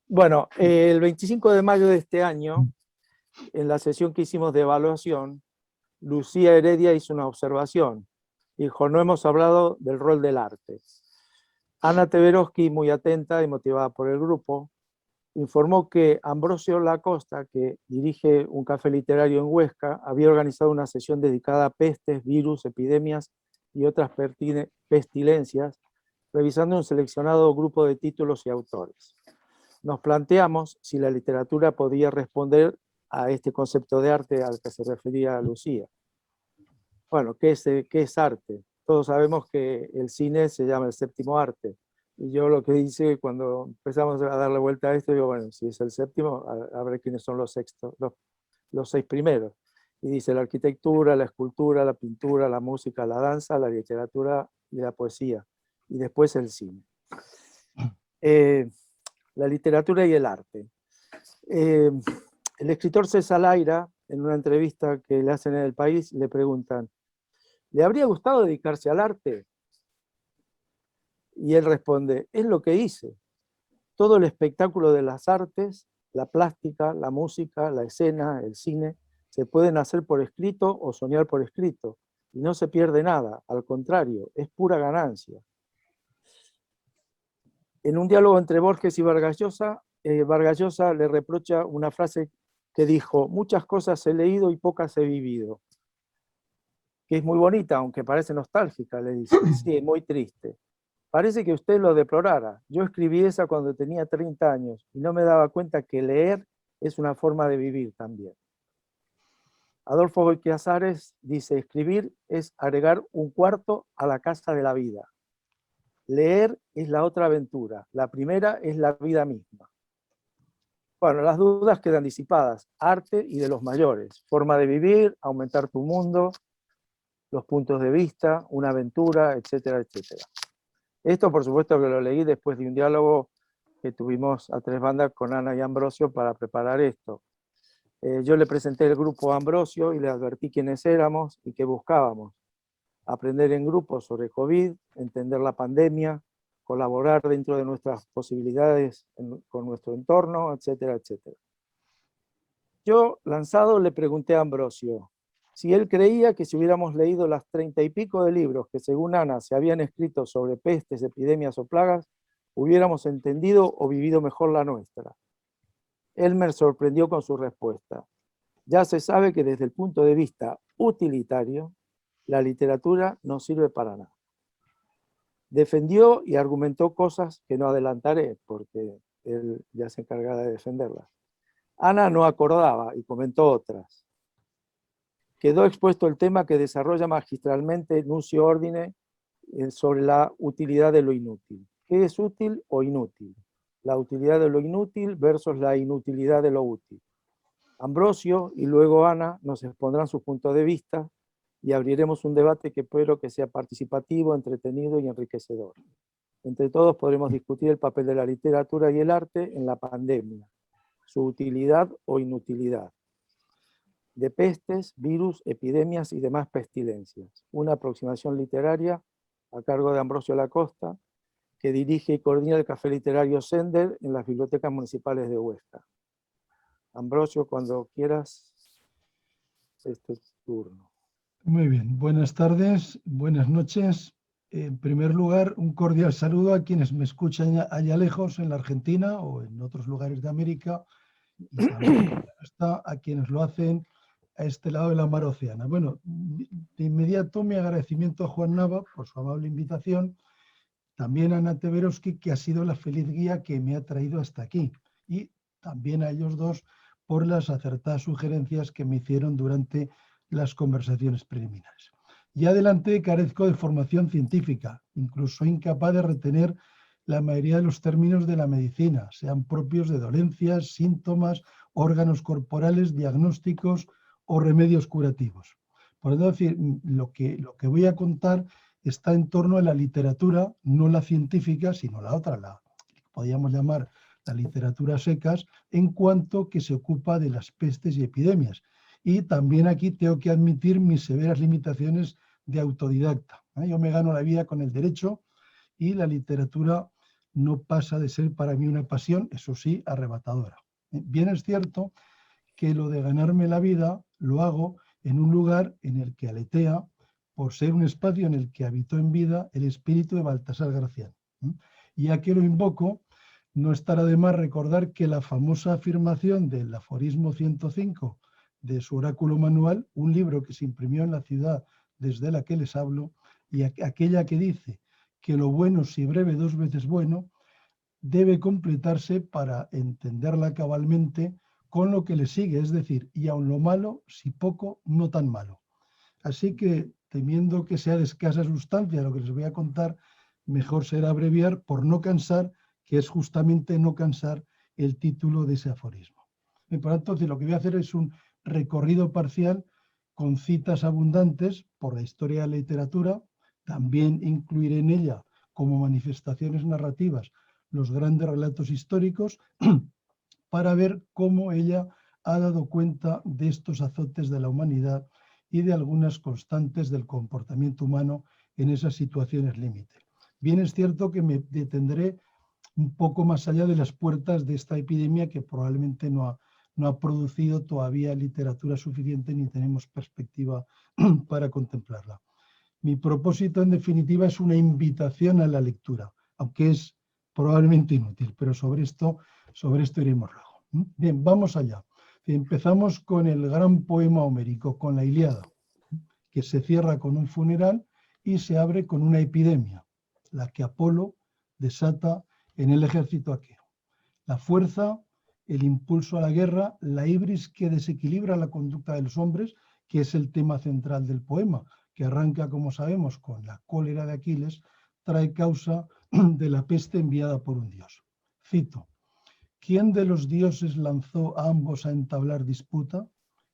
Bueno, el 25 de mayo de este año, en la sesión que hicimos de evaluación, Lucía Heredia hizo una observación. Dijo, no hemos hablado del rol del arte. Ana Teveroski, muy atenta y motivada por el grupo, informó que Ambrosio Lacosta, que dirige un café literario en Huesca, había organizado una sesión dedicada a pestes, virus, epidemias y otras pestilencias, revisando un seleccionado grupo de títulos y autores. Nos planteamos si la literatura podía responder a este concepto de arte al que se refería Lucía. Bueno, ¿qué es arte? Todos sabemos que el cine se llama el séptimo arte. Y yo lo que hice cuando empezamos a darle vuelta a esto, digo, bueno, si es el séptimo, a ver quiénes son los sextos, los seis primeros. Y dice la arquitectura, la escultura, la pintura, la música, la danza, la literatura y la poesía. Y después el cine. La literatura y el arte. El escritor César Laira, en una entrevista que le hacen en El País, le preguntan, ¿le habría gustado dedicarse al arte? Y él responde, es lo que hice. Todo el espectáculo de las artes, la plástica, la música, la escena, el cine, se pueden hacer por escrito o soñar por escrito. Y no se pierde nada, al contrario, es pura ganancia. En un diálogo entre Borges y Vargas Llosa le reprocha una frase que dijo, muchas cosas he leído y pocas he vivido. Que es muy bonita, aunque parece nostálgica, le dice. Sí, muy triste. Parece que usted lo deplorara. Yo escribí esa cuando tenía 30 años y no me daba cuenta que leer es una forma de vivir también. Adolfo Bioy Casares dice, escribir es agregar un cuarto a la casa de la vida. Leer es la otra aventura. La primera es la vida misma. Bueno, las dudas quedan disipadas. Arte y de los mayores. Forma de vivir, aumentar tu mundo, los puntos de vista, una aventura, etcétera, etcétera. Esto, por supuesto, que lo leí después de un diálogo que tuvimos a tres bandas con Ana y Ambrosio para preparar esto. Yo le presenté el grupo a Ambrosio y le advertí quiénes éramos y qué buscábamos. Aprender en grupo sobre COVID, entender la pandemia, colaborar dentro de nuestras posibilidades con nuestro entorno, etcétera, etcétera. Yo, lanzado, le pregunté a Ambrosio si él creía que si hubiéramos leído las 30 y pico de libros que según Ana se habían escrito sobre pestes, epidemias o plagas, hubiéramos entendido o vivido mejor la nuestra. Él me sorprendió con su respuesta. Ya se sabe que desde el punto de vista utilitario, la literatura no sirve para nada. Defendió y argumentó cosas que no adelantaré, porque él ya se encargará de defenderlas. Ana no acordaba y comentó otras. Quedó expuesto el tema que desarrolla magistralmente Nucio Ordine sobre la utilidad de lo inútil. ¿Qué es útil o inútil? La utilidad de lo inútil versus la inutilidad de lo útil. Ambrosio y luego Ana nos expondrán sus puntos de vista y abriremos un debate que espero que sea participativo, entretenido y enriquecedor. Entre todos podremos discutir el papel de la literatura y el arte en la pandemia, su utilidad o inutilidad, de pestes, virus, epidemias y demás pestilencias. Una aproximación literaria a cargo de Ambrosio Lacosta, que dirige y coordina el Café Literario Sender en las bibliotecas municipales de Huesca. Ambrosio, cuando quieras, es tu turno. Muy bien, buenas tardes, buenas noches. En primer lugar, un cordial saludo a quienes me escuchan allá lejos, en la Argentina o en otros lugares de América, y también a quienes lo hacen a este lado de la mar Océana. Bueno, de inmediato mi agradecimiento a Juan Nava por su amable invitación, también a Ana Teveroski, que ha sido la feliz guía que me ha traído hasta aquí, y también a ellos dos por las acertadas sugerencias que me hicieron durante las conversaciones preliminares. Y adelante carezco de formación científica, incluso incapaz de retener la mayoría de los términos de la medicina, sean propios de dolencias, síntomas, órganos corporales, diagnósticos o remedios curativos. Por eso decir, lo que voy a contar está en torno a la literatura, no la científica, sino la otra, la que podríamos llamar la literatura secas, en cuanto que se ocupa de las pestes y epidemias. Y también aquí tengo que admitir mis severas limitaciones de autodidacta. Yo me gano la vida con el derecho y la literatura no pasa de ser para mí una pasión, eso sí, arrebatadora. Bien es cierto que lo de ganarme la vida lo hago en un lugar en el que aletea por ser un espacio en el que habitó en vida el espíritu de Baltasar Gracián. Y ya que lo invoco, no estará de más recordar que la famosa afirmación del aforismo 105 de su oráculo manual, un libro que se imprimió en la ciudad desde la que les hablo, y aquella que dice que lo bueno, si breve, 2 veces bueno, debe completarse para entenderla cabalmente con lo que le sigue, es decir, y aun lo malo, si poco, no tan malo. Así que, temiendo que sea de escasa sustancia lo que les voy a contar, mejor será abreviar por no cansar, que es justamente no cansar el título de ese aforismo. Y por entonces, lo que voy a hacer es un recorrido parcial con citas abundantes por la historia de la literatura, también incluiré en ella como manifestaciones narrativas los grandes relatos históricos para ver cómo ella ha dado cuenta de estos azotes de la humanidad y de algunas constantes del comportamiento humano en esas situaciones límite. Bien es cierto que me detendré un poco más allá de las puertas de esta epidemia que probablemente no ha producido todavía literatura suficiente ni tenemos perspectiva para contemplarla. Mi propósito, en definitiva, es una invitación a la lectura, aunque es probablemente inútil, pero sobre esto iremos luego. Bien, vamos allá. Empezamos con el gran poema homérico, con la Ilíada, que se cierra con un funeral y se abre con una epidemia, la que Apolo desata en el ejército aqueo. La fuerza, el impulso a la guerra, la ibris que desequilibra la conducta de los hombres, que es el tema central del poema, que arranca, como sabemos, con la cólera de Aquiles, trae causa de la peste enviada por un dios. Cito: ¿quién de los dioses lanzó a ambos a entablar disputa?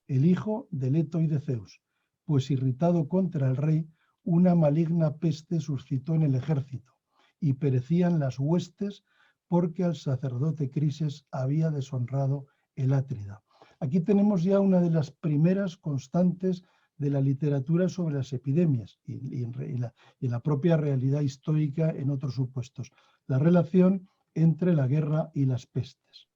El hijo de Leto y de Zeus, pues irritado contra el rey, una maligna peste suscitó en el ejército, y perecían las huestes porque al sacerdote Crises había deshonrado el Átrida. Aquí tenemos ya una de las primeras constantes de la literatura sobre las epidemias y en la propia realidad histórica en otros supuestos, la relación entre la guerra y las pestes.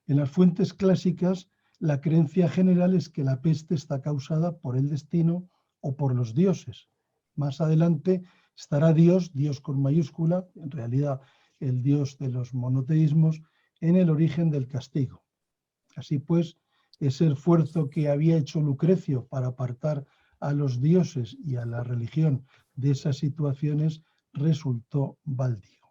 En las fuentes clásicas, la creencia general es que la peste está causada por el destino o por los dioses. Más adelante estará Dios con mayúscula, en realidad el Dios de los monoteísmos, en el origen del castigo. Así pues, ese esfuerzo que había hecho Lucrecio para apartar a los dioses y a la religión de esas situaciones resultó baldío.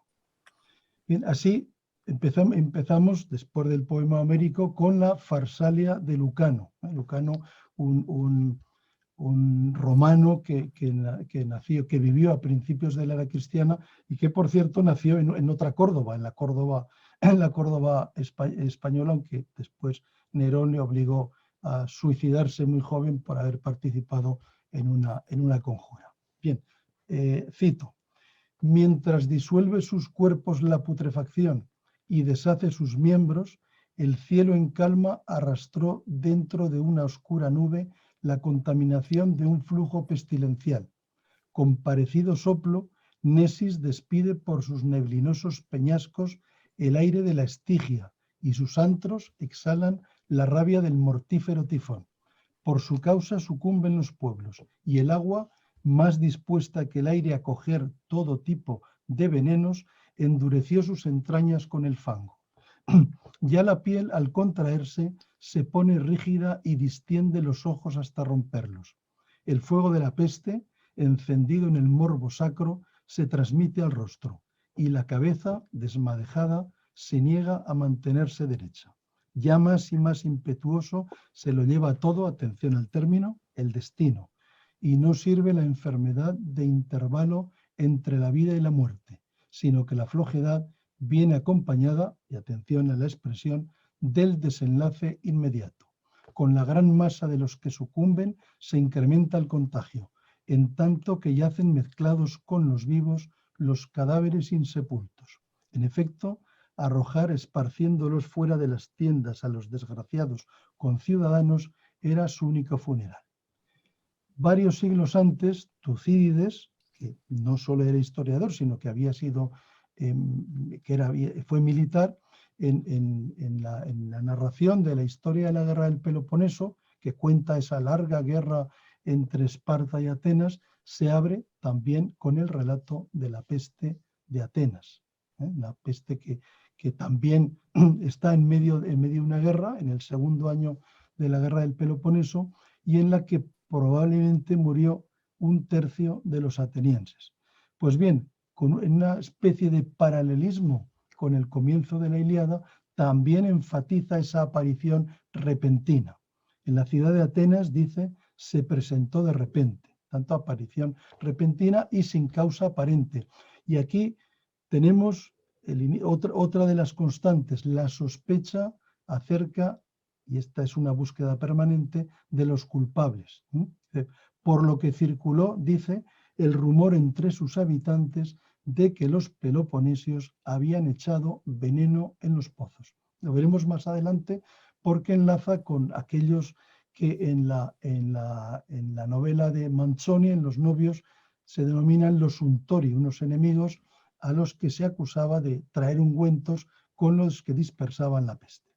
Bien, así empezamos, después del poema homérico, con la Farsalia de Lucano. Lucano, un romano que vivió a principios de la era cristiana y que, por cierto, nació en otra Córdoba, en la Córdoba española, aunque después Nerón le obligó a suicidarse muy joven por haber participado en una conjura. Bien, cito: mientras disuelve sus cuerpos la putrefacción y deshace sus miembros, el cielo en calma arrastró dentro de una oscura nube la contaminación de un flujo pestilencial. Con parecido soplo, Nesis despide por sus neblinosos peñascos el aire de la Estigia, y sus antros exhalan la rabia del mortífero tifón. Por su causa sucumben los pueblos, y el agua, más dispuesta que el aire a coger todo tipo de venenos, endureció sus entrañas con el fango. Ya la piel, al contraerse, se pone rígida y distiende los ojos hasta romperlos. El fuego de la peste, encendido en el morbo sacro, se transmite al rostro, y la cabeza, desmadejada, se niega a mantenerse derecha. Ya más y más impetuoso se lo lleva todo, atención al término, el destino, y no sirve la enfermedad de intervalo entre la vida y la muerte, sino que la flojedad viene acompañada, y atención a la expresión, del desenlace inmediato. Con la gran masa de los que sucumben se incrementa el contagio, en tanto que yacen mezclados con los vivos los cadáveres insepultos. En efecto, arrojar esparciéndolos fuera de las tiendas a los desgraciados conciudadanos era su único funeral. Varios siglos antes, Tucídides, que no solo era historiador, sino que había sido fue militar, en la narración de la historia de la guerra del Peloponeso, que cuenta esa larga guerra entre Esparta y Atenas, se abre también con el relato de la peste de Atenas, la peste que también está en medio de una guerra, en el segundo año de la guerra del Peloponeso, y en la que probablemente murió 1/3 de los atenienses. Pues bien, en una especie de paralelismo con el comienzo de la Ilíada, también enfatiza esa aparición repentina. En la ciudad de Atenas, dice, se presentó de repente, tanto aparición repentina y sin causa aparente. Y aquí tenemos otra de las constantes, la sospecha acerca, y esta es una búsqueda permanente, de los culpables. Por lo que circuló, dice, el rumor entre sus habitantes de que los peloponesios habían echado veneno en los pozos. Lo veremos más adelante porque enlaza con aquellos que en la novela de Manzoni, en Los novios, se denominan los untori, unos enemigos a los que se acusaba de traer ungüentos con los que dispersaban la peste.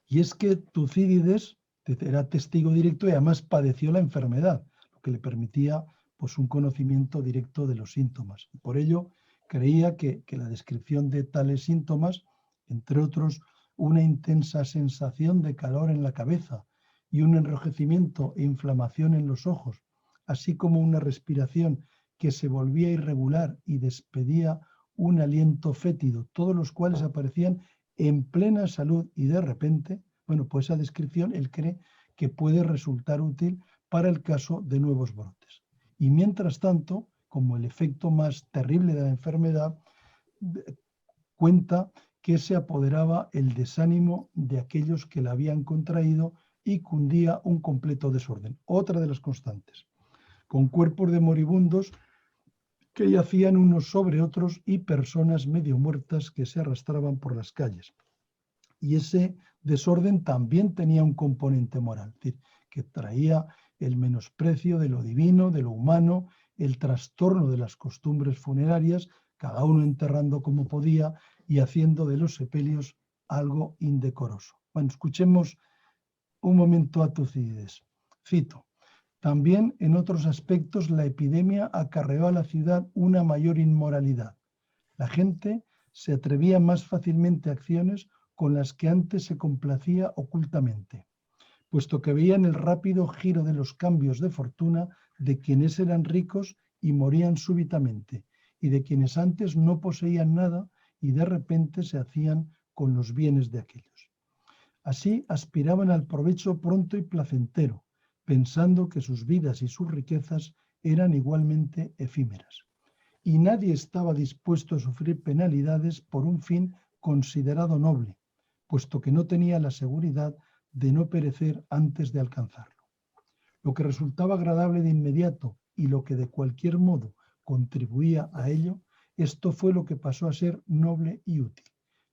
Y es que Tucídides era testigo directo y además padeció la enfermedad, lo que le permitía pues, un conocimiento directo de los síntomas. Y por ello creía que la descripción de tales síntomas, entre otros una intensa sensación de calor en la cabeza y un enrojecimiento e inflamación en los ojos, así como una respiración que se volvía irregular y despedía un aliento fétido, todos los cuales aparecían en plena salud y de repente, bueno, pues esa descripción él cree que puede resultar útil para el caso de nuevos brotes. Y mientras tanto, como el efecto más terrible de la enfermedad, cuenta que se apoderaba el desánimo de aquellos que la habían contraído y cundía un completo desorden. Otra de las constantes, con cuerpos de moribundos que yacían unos sobre otros y personas medio muertas que se arrastraban por las calles. Y ese desorden también tenía un componente moral, es decir, que traía el menosprecio de lo divino, de lo humano, el trastorno de las costumbres funerarias, cada uno enterrando como podía y haciendo de los sepelios algo indecoroso. Bueno, escuchemos un momento a Tucídides. Cito: también en otros aspectos la epidemia acarreó a la ciudad una mayor inmoralidad. La gente se atrevía más fácilmente a acciones con las que antes se complacía ocultamente, puesto que veían el rápido giro de los cambios de fortuna de quienes eran ricos y morían súbitamente, y de quienes antes no poseían nada y de repente se hacían con los bienes de aquellos. Así aspiraban al provecho pronto y placentero, pensando que sus vidas y sus riquezas eran igualmente efímeras. Y nadie estaba dispuesto a sufrir penalidades por un fin considerado noble, puesto que no tenía la seguridad de no perecer antes de alcanzarlo. Lo que resultaba agradable de inmediato y lo que de cualquier modo contribuía a ello, esto fue lo que pasó a ser noble y útil.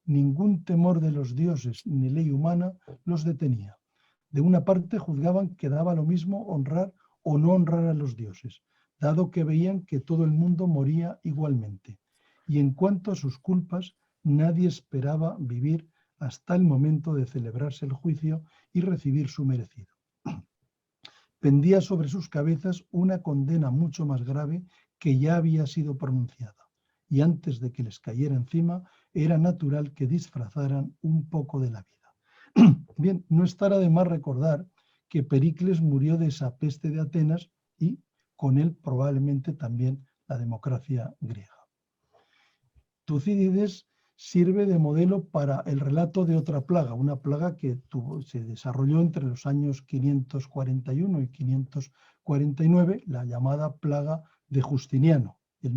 Ningún temor de los dioses ni ley humana los detenía. De una parte juzgaban que daba lo mismo honrar o no honrar a los dioses, dado que veían que todo el mundo moría igualmente. Y en cuanto a sus culpas, nadie esperaba vivir hasta el momento de celebrarse el juicio y recibir su merecido. Pendía sobre sus cabezas una condena mucho más grave que ya había sido pronunciada, y antes de que les cayera encima, era natural que disfrazaran un poco de la vida. Bien, no estará de más recordar que Pericles murió de esa peste de Atenas y con él probablemente también la democracia griega. Tucídides sirve de modelo para el relato de otra plaga, una plaga que se desarrolló entre los años 541 y 549, la llamada plaga de Justiniano. Del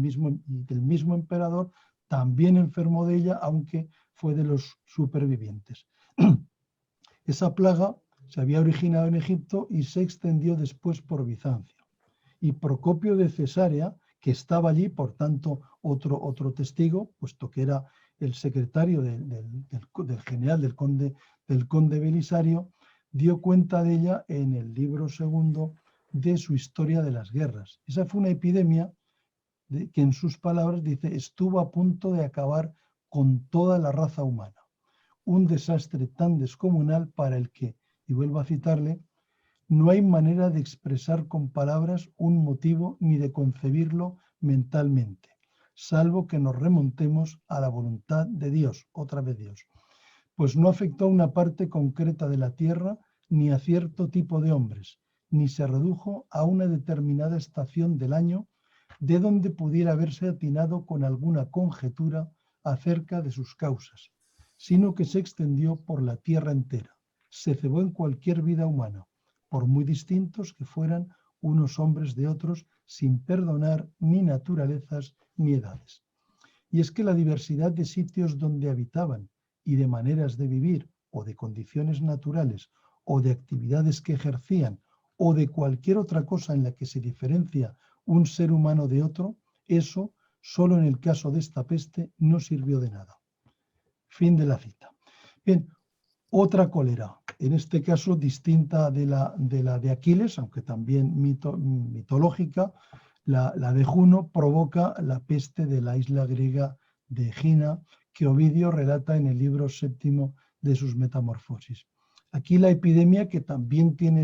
mismo emperador también enfermó de ella, aunque fue de los supervivientes. Esa plaga se había originado en Egipto y se extendió después por Bizancio. Y Procopio de Cesarea, que estaba allí, por tanto, otro testigo, puesto que era el secretario del general, del conde Belisario, dio cuenta de ella en el libro segundo de su Historia de las Guerras. Esa fue una epidemia que en sus palabras dice, estuvo a punto de acabar con toda la raza humana. Un desastre tan descomunal para el que, y vuelvo a citarle, no hay manera de expresar con palabras un motivo ni de concebirlo mentalmente, salvo que nos remontemos a la voluntad de Dios, otra vez Dios, pues no afectó a una parte concreta de la tierra ni a cierto tipo de hombres, ni se redujo a una determinada estación del año de donde pudiera haberse atinado con alguna conjetura acerca de sus causas, sino que se extendió por la tierra entera, se cebó en cualquier vida humana, por muy distintos que fueran unos hombres de otros, sin perdonar ni naturalezas ni edades. Y es que la diversidad de sitios donde habitaban y de maneras de vivir o de condiciones naturales o de actividades que ejercían o de cualquier otra cosa en la que se diferencia un ser humano de otro, eso, solo en el caso de esta peste, no sirvió de nada. Fin de la cita. Bien, otra cólera, en este caso distinta de la de Aquiles, aunque también mitológica, la de Juno provoca la peste de la isla griega de Egina, que Ovidio relata en el libro 7 de sus Metamorfosis. Aquí la epidemia, que también tiene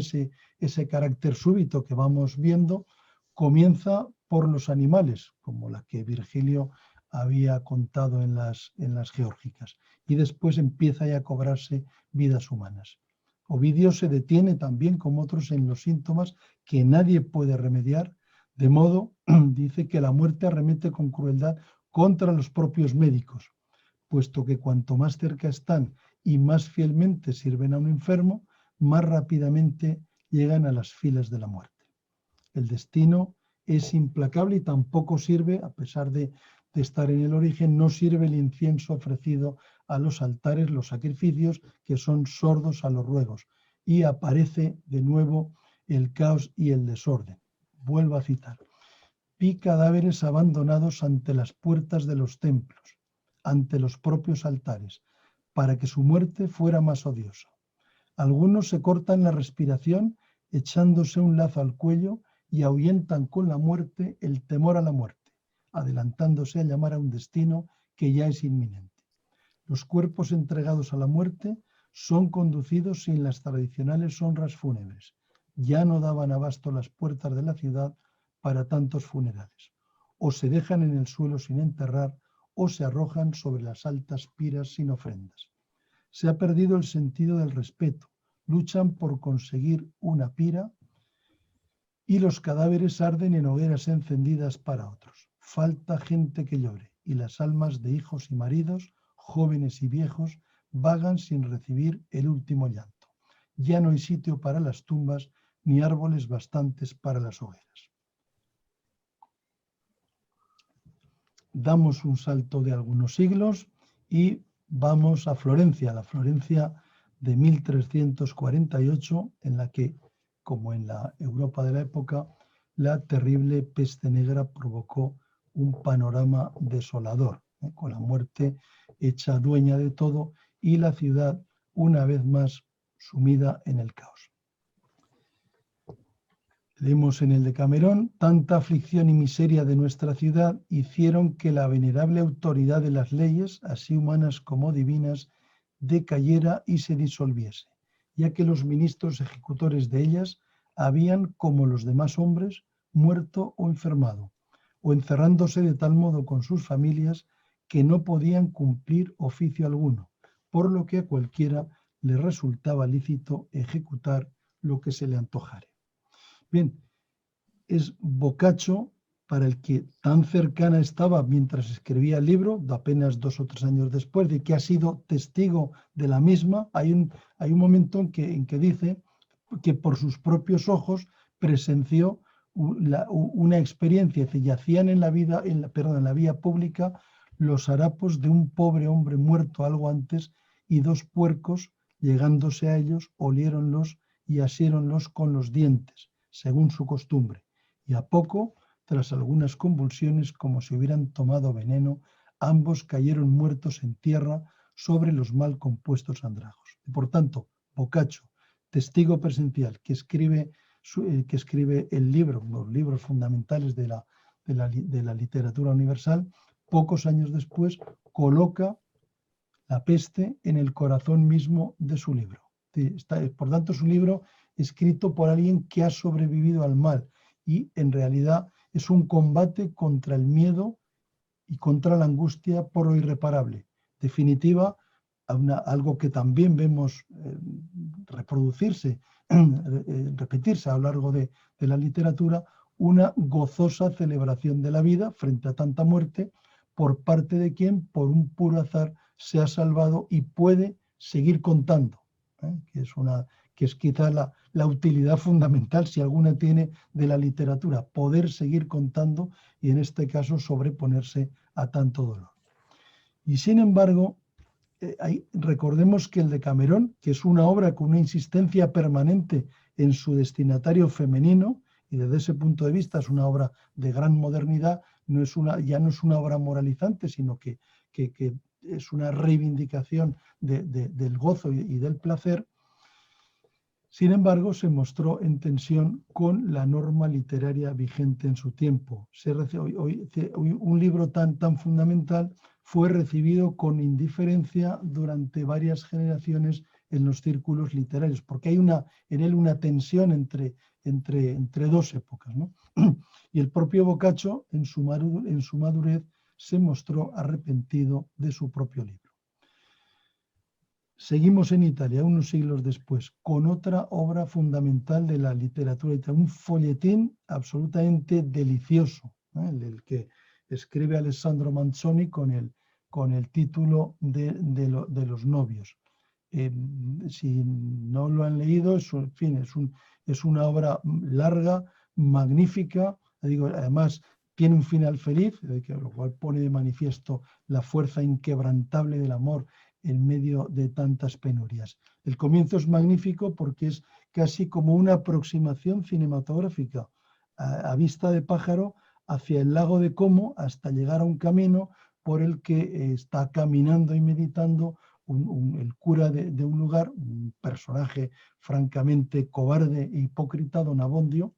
ese carácter súbito que vamos viendo, comienza por los animales, como la que Virgilio había contado en las Geórgicas, y después empieza ya a cobrarse vidas humanas. Ovidio se detiene también, como otros, en los síntomas que nadie puede remediar, de modo, dice, que la muerte arremete con crueldad contra los propios médicos, puesto que cuanto más cerca están y más fielmente sirven a un enfermo, más rápidamente llegan a las filas de la muerte. El destino es implacable y tampoco sirve, a pesar de estar en el origen, no sirve el incienso ofrecido a los altares, los sacrificios, que son sordos a los ruegos. Y aparece de nuevo el caos y el desorden. Vuelvo a citar. Vi cadáveres abandonados ante las puertas de los templos, ante los propios altares, para que su muerte fuera más odiosa. Algunos se cortan la respiración echándose un lazo al cuello y ahuyentan con la muerte el temor a la muerte, adelantándose a llamar a un destino que ya es inminente. Los cuerpos entregados a la muerte son conducidos sin las tradicionales honras fúnebres. Ya no daban abasto las puertas de la ciudad para tantos funerales. O se dejan en el suelo sin enterrar o se arrojan sobre las altas piras sin ofrendas. Se ha perdido el sentido del respeto. Luchan por conseguir una pira y los cadáveres arden en hogueras encendidas para otros. Falta gente que llore y las almas de hijos y maridos, jóvenes y viejos, vagan sin recibir el último llanto. Ya no hay sitio para las tumbas ni árboles bastantes para las hogueras. Damos un salto de algunos siglos y vamos a Florencia, la Florencia de 1348, en la que, como en la Europa de la época, la terrible peste negra provocó un panorama desolador, con la muerte hecha dueña de todo y la ciudad una vez más sumida en el caos. Leemos en el Decamerón: tanta aflicción y miseria de nuestra ciudad hicieron que la venerable autoridad de las leyes, así humanas como divinas, decayera y se disolviese, ya que los ministros ejecutores de ellas habían, como los demás hombres, muerto o enfermado, o encerrándose de tal modo con sus familias que no podían cumplir oficio alguno, por lo que a cualquiera le resultaba lícito ejecutar lo que se le antojare. Bien, es Boccaccio, para el que tan cercana estaba mientras escribía el libro, apenas 2 o 3 años después, de que ha sido testigo de la misma. Hay un momento en que dice que por sus propios ojos presenció una experiencia, que yacían en la vía pública los harapos de un pobre hombre muerto algo antes, y 2 puercos, llegándose a ellos, oliéronlos y asiéronlos con los dientes, según su costumbre, y a poco, tras algunas convulsiones como si hubieran tomado veneno, ambos cayeron muertos en tierra sobre los mal compuestos andrajos. Y por tanto, Boccaccio, testigo presencial, que escribe el libro, los libros fundamentales de de la literatura universal, pocos años después coloca la peste en el corazón mismo de su libro. Por tanto, es un libro escrito por alguien que ha sobrevivido al mal y en realidad es un combate contra el miedo y contra la angustia por lo irreparable. Definitiva, algo que también vemos reproducirse, repetirse a lo largo de la literatura, una gozosa celebración de la vida frente a tanta muerte por parte de quien, por un puro azar, se ha salvado y puede seguir contando, que es quizá la utilidad fundamental, si alguna tiene, de la literatura, poder seguir contando y en este caso sobreponerse a tanto dolor. Y sin embargo, recordemos que el Decamerón, que es una obra con una insistencia permanente en su destinatario femenino, y desde ese punto de vista es una obra de gran modernidad, ya no es una obra moralizante, sino que es una reivindicación del gozo y del placer. Sin embargo, se mostró en tensión con la norma literaria vigente en su tiempo. Un libro tan fundamental fue recibido con indiferencia durante varias generaciones en los círculos literarios, porque hay en él una tensión entre dos épocas, ¿no? Y el propio Boccaccio, en su madurez, se mostró arrepentido de su propio libro. Seguimos en Italia, unos siglos después, con otra obra fundamental de la literatura italiana, un folletín absolutamente delicioso, el que escribe Alessandro Manzoni con el título de los novios. Si no lo han leído, es una obra larga, magnífica, además tiene un final feliz, lo cual pone de manifiesto la fuerza inquebrantable del amor en medio de tantas penurias. El comienzo es magnífico porque es casi como una aproximación cinematográfica a vista de pájaro hacia el lago de Como hasta llegar a un camino por el que está caminando y meditando el cura de un lugar, un personaje francamente cobarde e hipócrita, don Abondio,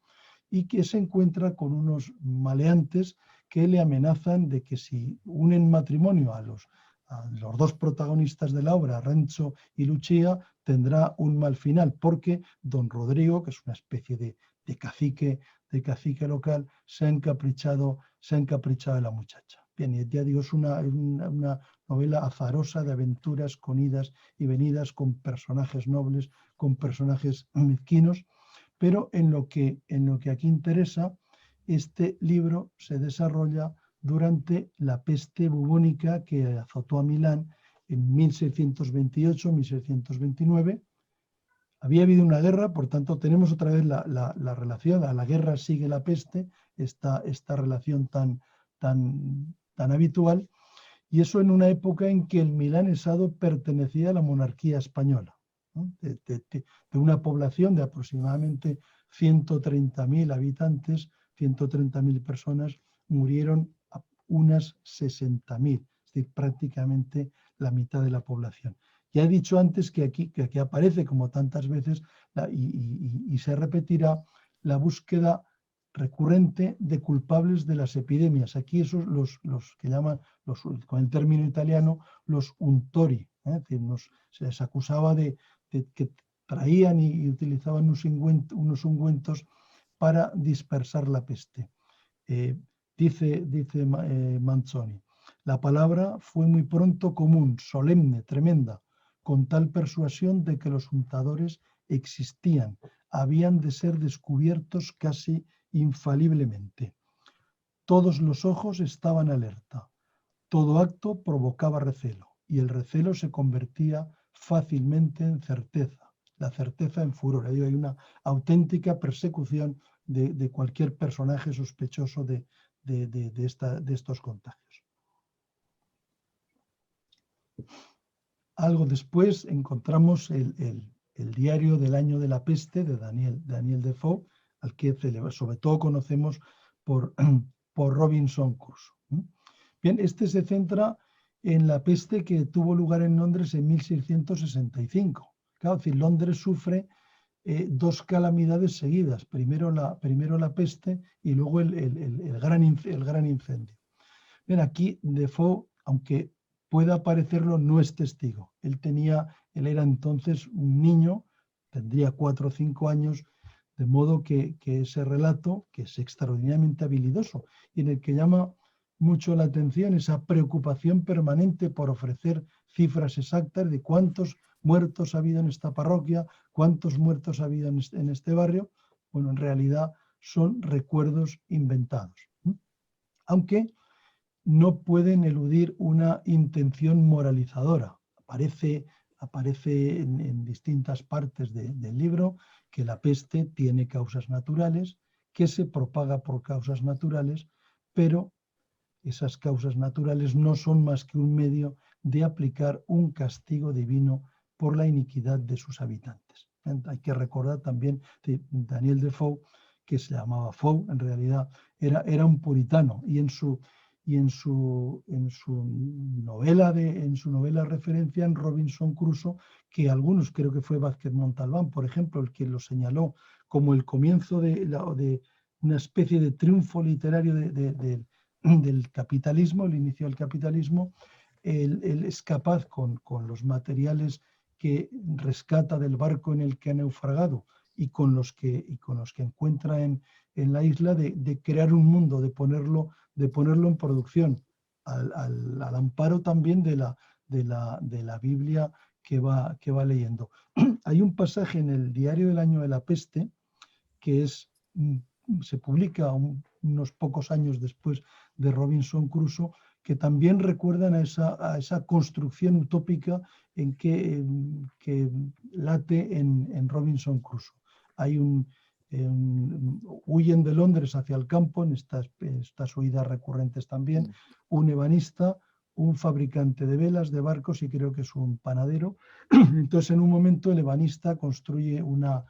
y que se encuentra con unos maleantes que le amenazan de que si unen matrimonio a los dos protagonistas de la obra, Renzo y Lucia, tendrá un mal final, porque don Rodrigo, que es una especie de cacique local, se ha encaprichado de la muchacha. Bien, y ya digo, es una novela azarosa de aventuras con idas y venidas, con personajes nobles, con personajes mezquinos, pero en lo que aquí interesa, este libro se desarrolla durante la peste bubónica que azotó a Milán en 1628-1629. Había habido una guerra, por tanto tenemos otra vez la relación, a la guerra sigue la peste, esta relación tan habitual, y eso en una época en que el milanesado pertenecía a la monarquía española, ¿no? De una población de aproximadamente 130.000 habitantes, 130.000 personas, murieron unas 60.000, es decir, prácticamente la mitad de la población. Ya he dicho antes que aquí aparece, como tantas veces, y se repetirá, la búsqueda recurrente de culpables de las epidemias. Aquí esos los que llaman, con el término italiano, los untori, es decir, se les acusaba de que traían y utilizaban unos ungüentos para dispersar la peste. Dice Manzoni, la palabra fue muy pronto común, solemne, tremenda, con tal persuasión de que los untadores existían, habían de ser descubiertos casi infaliblemente. Todos los ojos estaban alerta, todo acto provocaba recelo, y el recelo se convertía fácilmente en certeza, la certeza en furor. Hay una auténtica persecución de cualquier personaje sospechoso de estos contagios. Algo después encontramos el diario del año de la peste de Daniel Defoe, al que sobre todo conocemos por Robinson Crusoe. Bien, este se centra en la peste que tuvo lugar en Londres en 1665. Claro, es decir, Londres sufre dos calamidades seguidas, primero la peste y luego el gran incendio. Bien, aquí Defoe, aunque pueda parecerlo, no es testigo. Él era entonces un niño, tendría 4 o 5 años, de modo que ese relato, que es extraordinariamente habilidoso y en el que llama mucho la atención esa preocupación permanente por ofrecer cifras exactas de cuántos muertos ha habido en esta parroquia, cuántos muertos ha habido en este barrio, bueno, en realidad son recuerdos inventados. Aunque no pueden eludir una intención moralizadora. Aparece en distintas partes del libro que la peste tiene causas naturales, que se propaga por causas naturales, pero esas causas naturales no son más que un medio de aplicar un castigo divino por la iniquidad de sus habitantes. Hay que recordar también que Daniel Defoe, que se llamaba Foe, en realidad era un puritano, y en su novela referencia en Robinson Crusoe, que algunos, creo que fue Vázquez Montalbán, por ejemplo, el que lo señaló como el comienzo de una especie de triunfo literario del capitalismo, el inicio del capitalismo. Él es capaz con los materiales que rescata del barco en el que ha naufragado y con los que encuentra en la isla, de crear un mundo, de ponerlo en producción, al amparo también de la Biblia que va leyendo. Hay un pasaje en el Diario del Año de la Peste que se publica unos pocos años después de Robinson Crusoe, que también recuerdan a esa construcción utópica que late en Robinson Crusoe. Hay huyen de Londres hacia el campo, en estas huidas recurrentes también, un ebanista, un fabricante de velas, de barcos, y creo que es un panadero. Entonces, en un momento, el ebanista construye una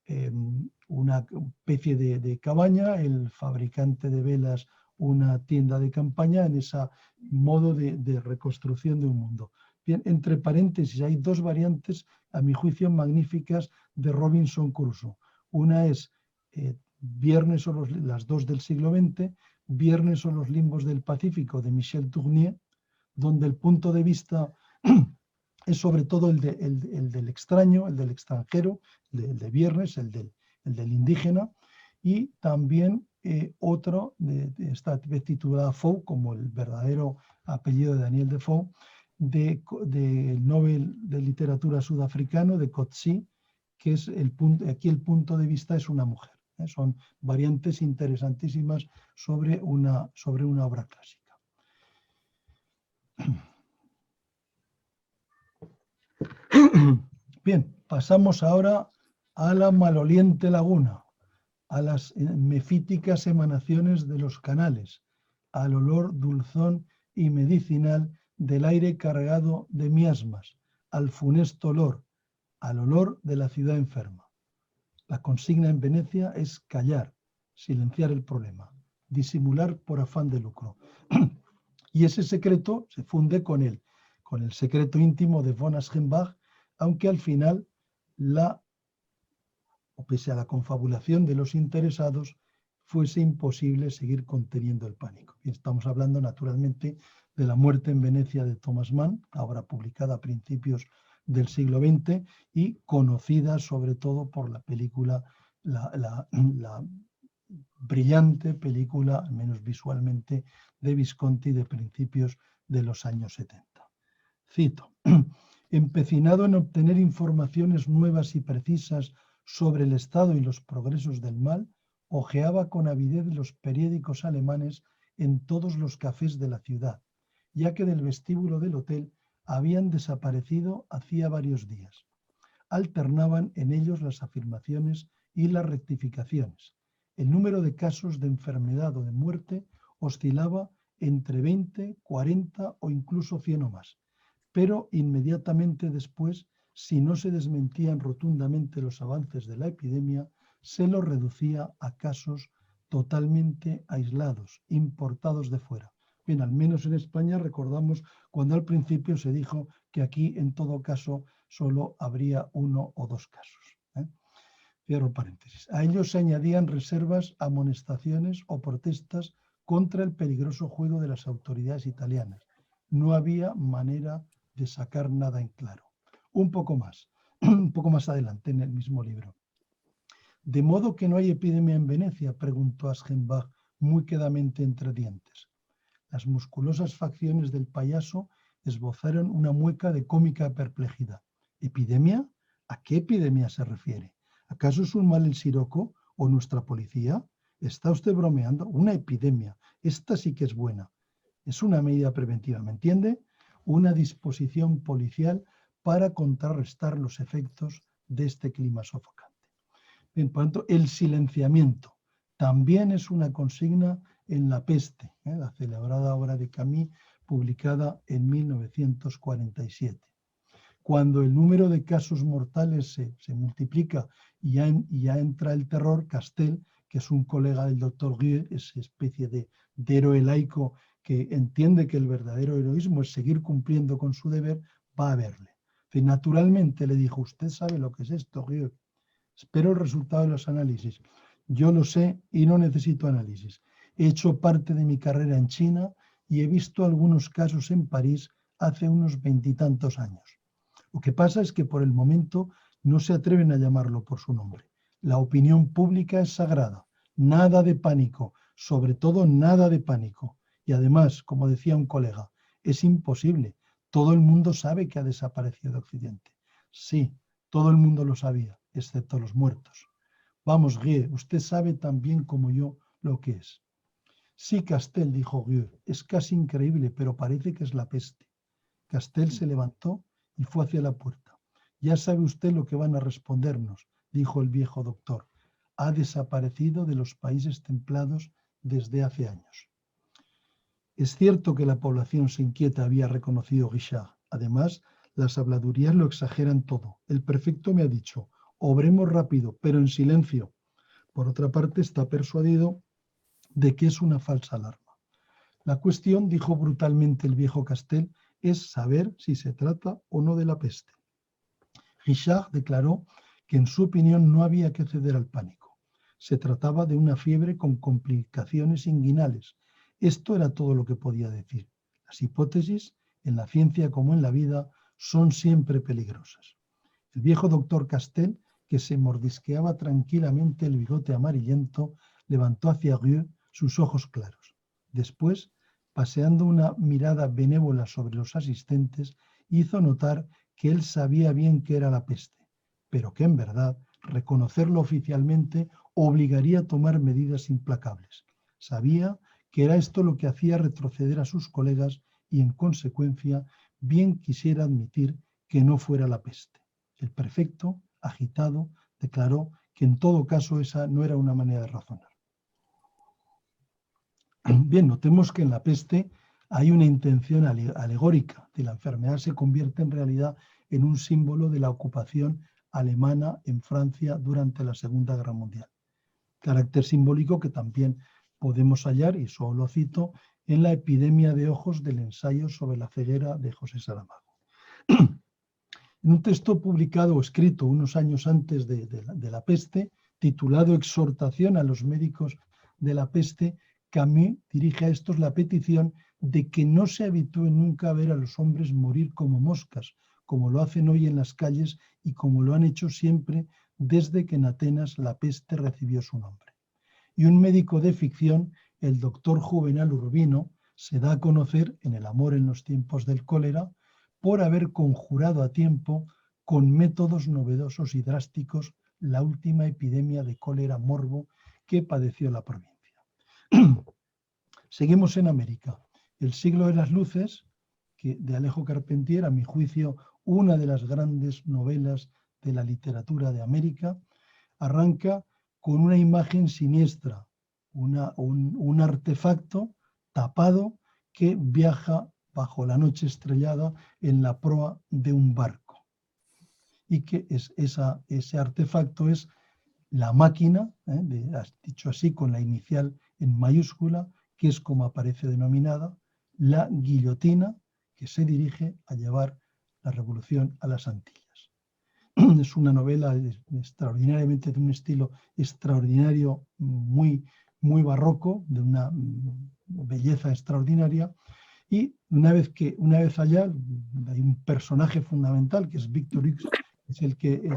especie de cabaña, el fabricante de velas una tienda de campaña, en ese modo de reconstrucción de un mundo. Bien, entre paréntesis, hay dos variantes, a mi juicio, magníficas de Robinson Crusoe. Una es Viernes o las dos del siglo XX, Viernes o los limbos del Pacífico, de Michel Tournier, donde el punto de vista es sobre todo el del extraño, el del extranjero, el de Viernes, el del indígena, y también otro, esta vez titulada Foe, como el verdadero apellido de Daniel Defoe, del Nobel de Literatura sudafricano, de Coetzee, que es aquí el punto de vista es una mujer. Son variantes interesantísimas sobre una obra clásica. Bien, pasamos ahora a la maloliente laguna, a las mefíticas emanaciones de los canales, al olor dulzón y medicinal del aire cargado de miasmas, al funesto olor, al olor de la ciudad enferma. La consigna en Venecia es callar, silenciar el problema, disimular por afán de lucro. Y ese secreto se funde con el secreto íntimo de von Aschenbach, aunque al final, pese a la confabulación de los interesados, fuese imposible seguir conteniendo el pánico. Y estamos hablando, naturalmente, de La muerte en Venecia de Thomas Mann, obra publicada a principios del siglo XX y conocida sobre todo por la película, la brillante película, al menos visualmente, de Visconti de principios de los años 70. Cito: empecinado en obtener informaciones nuevas y precisas sobre el estado y los progresos del mal, hojeaba con avidez los periódicos alemanes en todos los cafés de la ciudad, ya que del vestíbulo del hotel habían desaparecido hacía varios días. Alternaban en ellos las afirmaciones y las rectificaciones. El número de casos de enfermedad o de muerte oscilaba entre 20, 40 o incluso 100 o más. Pero inmediatamente después, si no se desmentían rotundamente los avances de la epidemia, se lo reducía a casos totalmente aislados, importados de fuera. Bien, al menos en España recordamos cuando al principio se dijo que aquí, en todo caso, solo habría 1 o 2 casos. Cierro paréntesis. A ellos se añadían reservas, amonestaciones o protestas contra el peligroso juego de las autoridades italianas. No había manera de sacar nada en claro. Un poco más adelante en el mismo libro. ¿De modo que no hay epidemia en Venecia?, preguntó Aschenbach muy quedamente entre dientes. Las musculosas facciones del payaso esbozaron una mueca de cómica perplejidad. ¿Epidemia? ¿A qué epidemia se refiere? ¿Acaso es un mal el siroco o nuestra policía? ¿Está usted bromeando? Una epidemia. Esta sí que es buena. Es una medida preventiva, ¿me entiende? Una disposición policial para contrarrestar los efectos de este clima sofocante. Bien, por tanto, el silenciamiento también es una consigna en La peste, la celebrada obra de Camus, publicada en 1947. Cuando el número de casos mortales se multiplica y ya entra el terror, Castel, que es un colega del doctor Gueux, esa especie de héroe laico que entiende que el verdadero heroísmo es seguir cumpliendo con su deber, va a verle. Naturalmente le dijo, ¿usted sabe lo que es esto, Gueux? Espero el resultado de los análisis. Yo lo sé y no necesito análisis. He hecho parte de mi carrera en China y he visto algunos casos en París hace unos 20 y tantos años. Lo que pasa es que por el momento no se atreven a llamarlo por su nombre. La opinión pública es sagrada. Nada de pánico, sobre todo nada de pánico. Y además, como decía un colega, es imposible. Todo el mundo sabe que ha desaparecido de Occidente. Sí, todo el mundo lo sabía, excepto los muertos. Vamos, Gueux, usted sabe tan bien como yo lo que es. Sí, Castel, dijo Gueux, es casi increíble, pero parece que es la peste. Castel se levantó y fue hacia la puerta. Ya sabe usted lo que van a respondernos, dijo el viejo doctor. Ha desaparecido de los países templados desde hace años. Es cierto que la población se inquieta, había reconocido Guichard. Además, las habladurías lo exageran todo. El prefecto me ha dicho, obremos rápido, pero en silencio. Por otra parte, está persuadido de que es una falsa alarma. La cuestión, dijo brutalmente el viejo Castel, es saber si se trata o no de la peste. Guichard declaró que en su opinión no había que ceder al pánico. Se trataba de una fiebre con complicaciones inguinales. Esto era todo lo que podía decir. Las hipótesis, en la ciencia como en la vida, son siempre peligrosas. El viejo doctor Castel, que se mordisqueaba tranquilamente el bigote amarillento, levantó hacia Gueux sus ojos claros. Después, paseando una mirada benévola sobre los asistentes, hizo notar que él sabía bien que era la peste, pero que en verdad reconocerlo oficialmente obligaría a tomar medidas implacables. Sabía que era esto lo que hacía retroceder a sus colegas y, en consecuencia, bien quisiera admitir que no fuera la peste. El prefecto, agitado, declaró que en todo caso esa no era una manera de razonar. Bien, notemos que en la peste hay una intención alegórica. La enfermedad se convierte en realidad en un símbolo de la ocupación alemana en Francia durante la Segunda Guerra Mundial. Carácter simbólico que también podemos hallar, y solo cito, en la epidemia de ojos del ensayo sobre la ceguera de José Saramago. En un texto publicado o escrito unos años antes de la peste, titulado Exhortación a los médicos de la peste, Camus dirige a estos la petición de que no se habitúen nunca a ver a los hombres morir como moscas, como lo hacen hoy en las calles y como lo han hecho siempre desde que en Atenas la peste recibió su nombre. Y un médico de ficción, el doctor Juvenal Urbino, se da a conocer en El amor en los tiempos del cólera por haber conjurado a tiempo, con métodos novedosos y drásticos, la última epidemia de cólera morbo que padeció la provincia. Seguimos en América. El siglo de las luces, que de Alejo Carpentier, a mi juicio, una de las grandes novelas de la literatura de América, arranca con una imagen siniestra, un artefacto tapado que viaja bajo la noche estrellada en la proa de un barco. Y que ese artefacto es la máquina, dicho así con la inicial en mayúscula, que es como aparece denominada, la guillotina que se dirige a llevar la revolución a las Antillas. Es una novela extraordinariamente de un estilo extraordinario, muy barroco, de una belleza extraordinaria. Y una vez allá, hay un personaje fundamental que es Víctor Hugo, es el que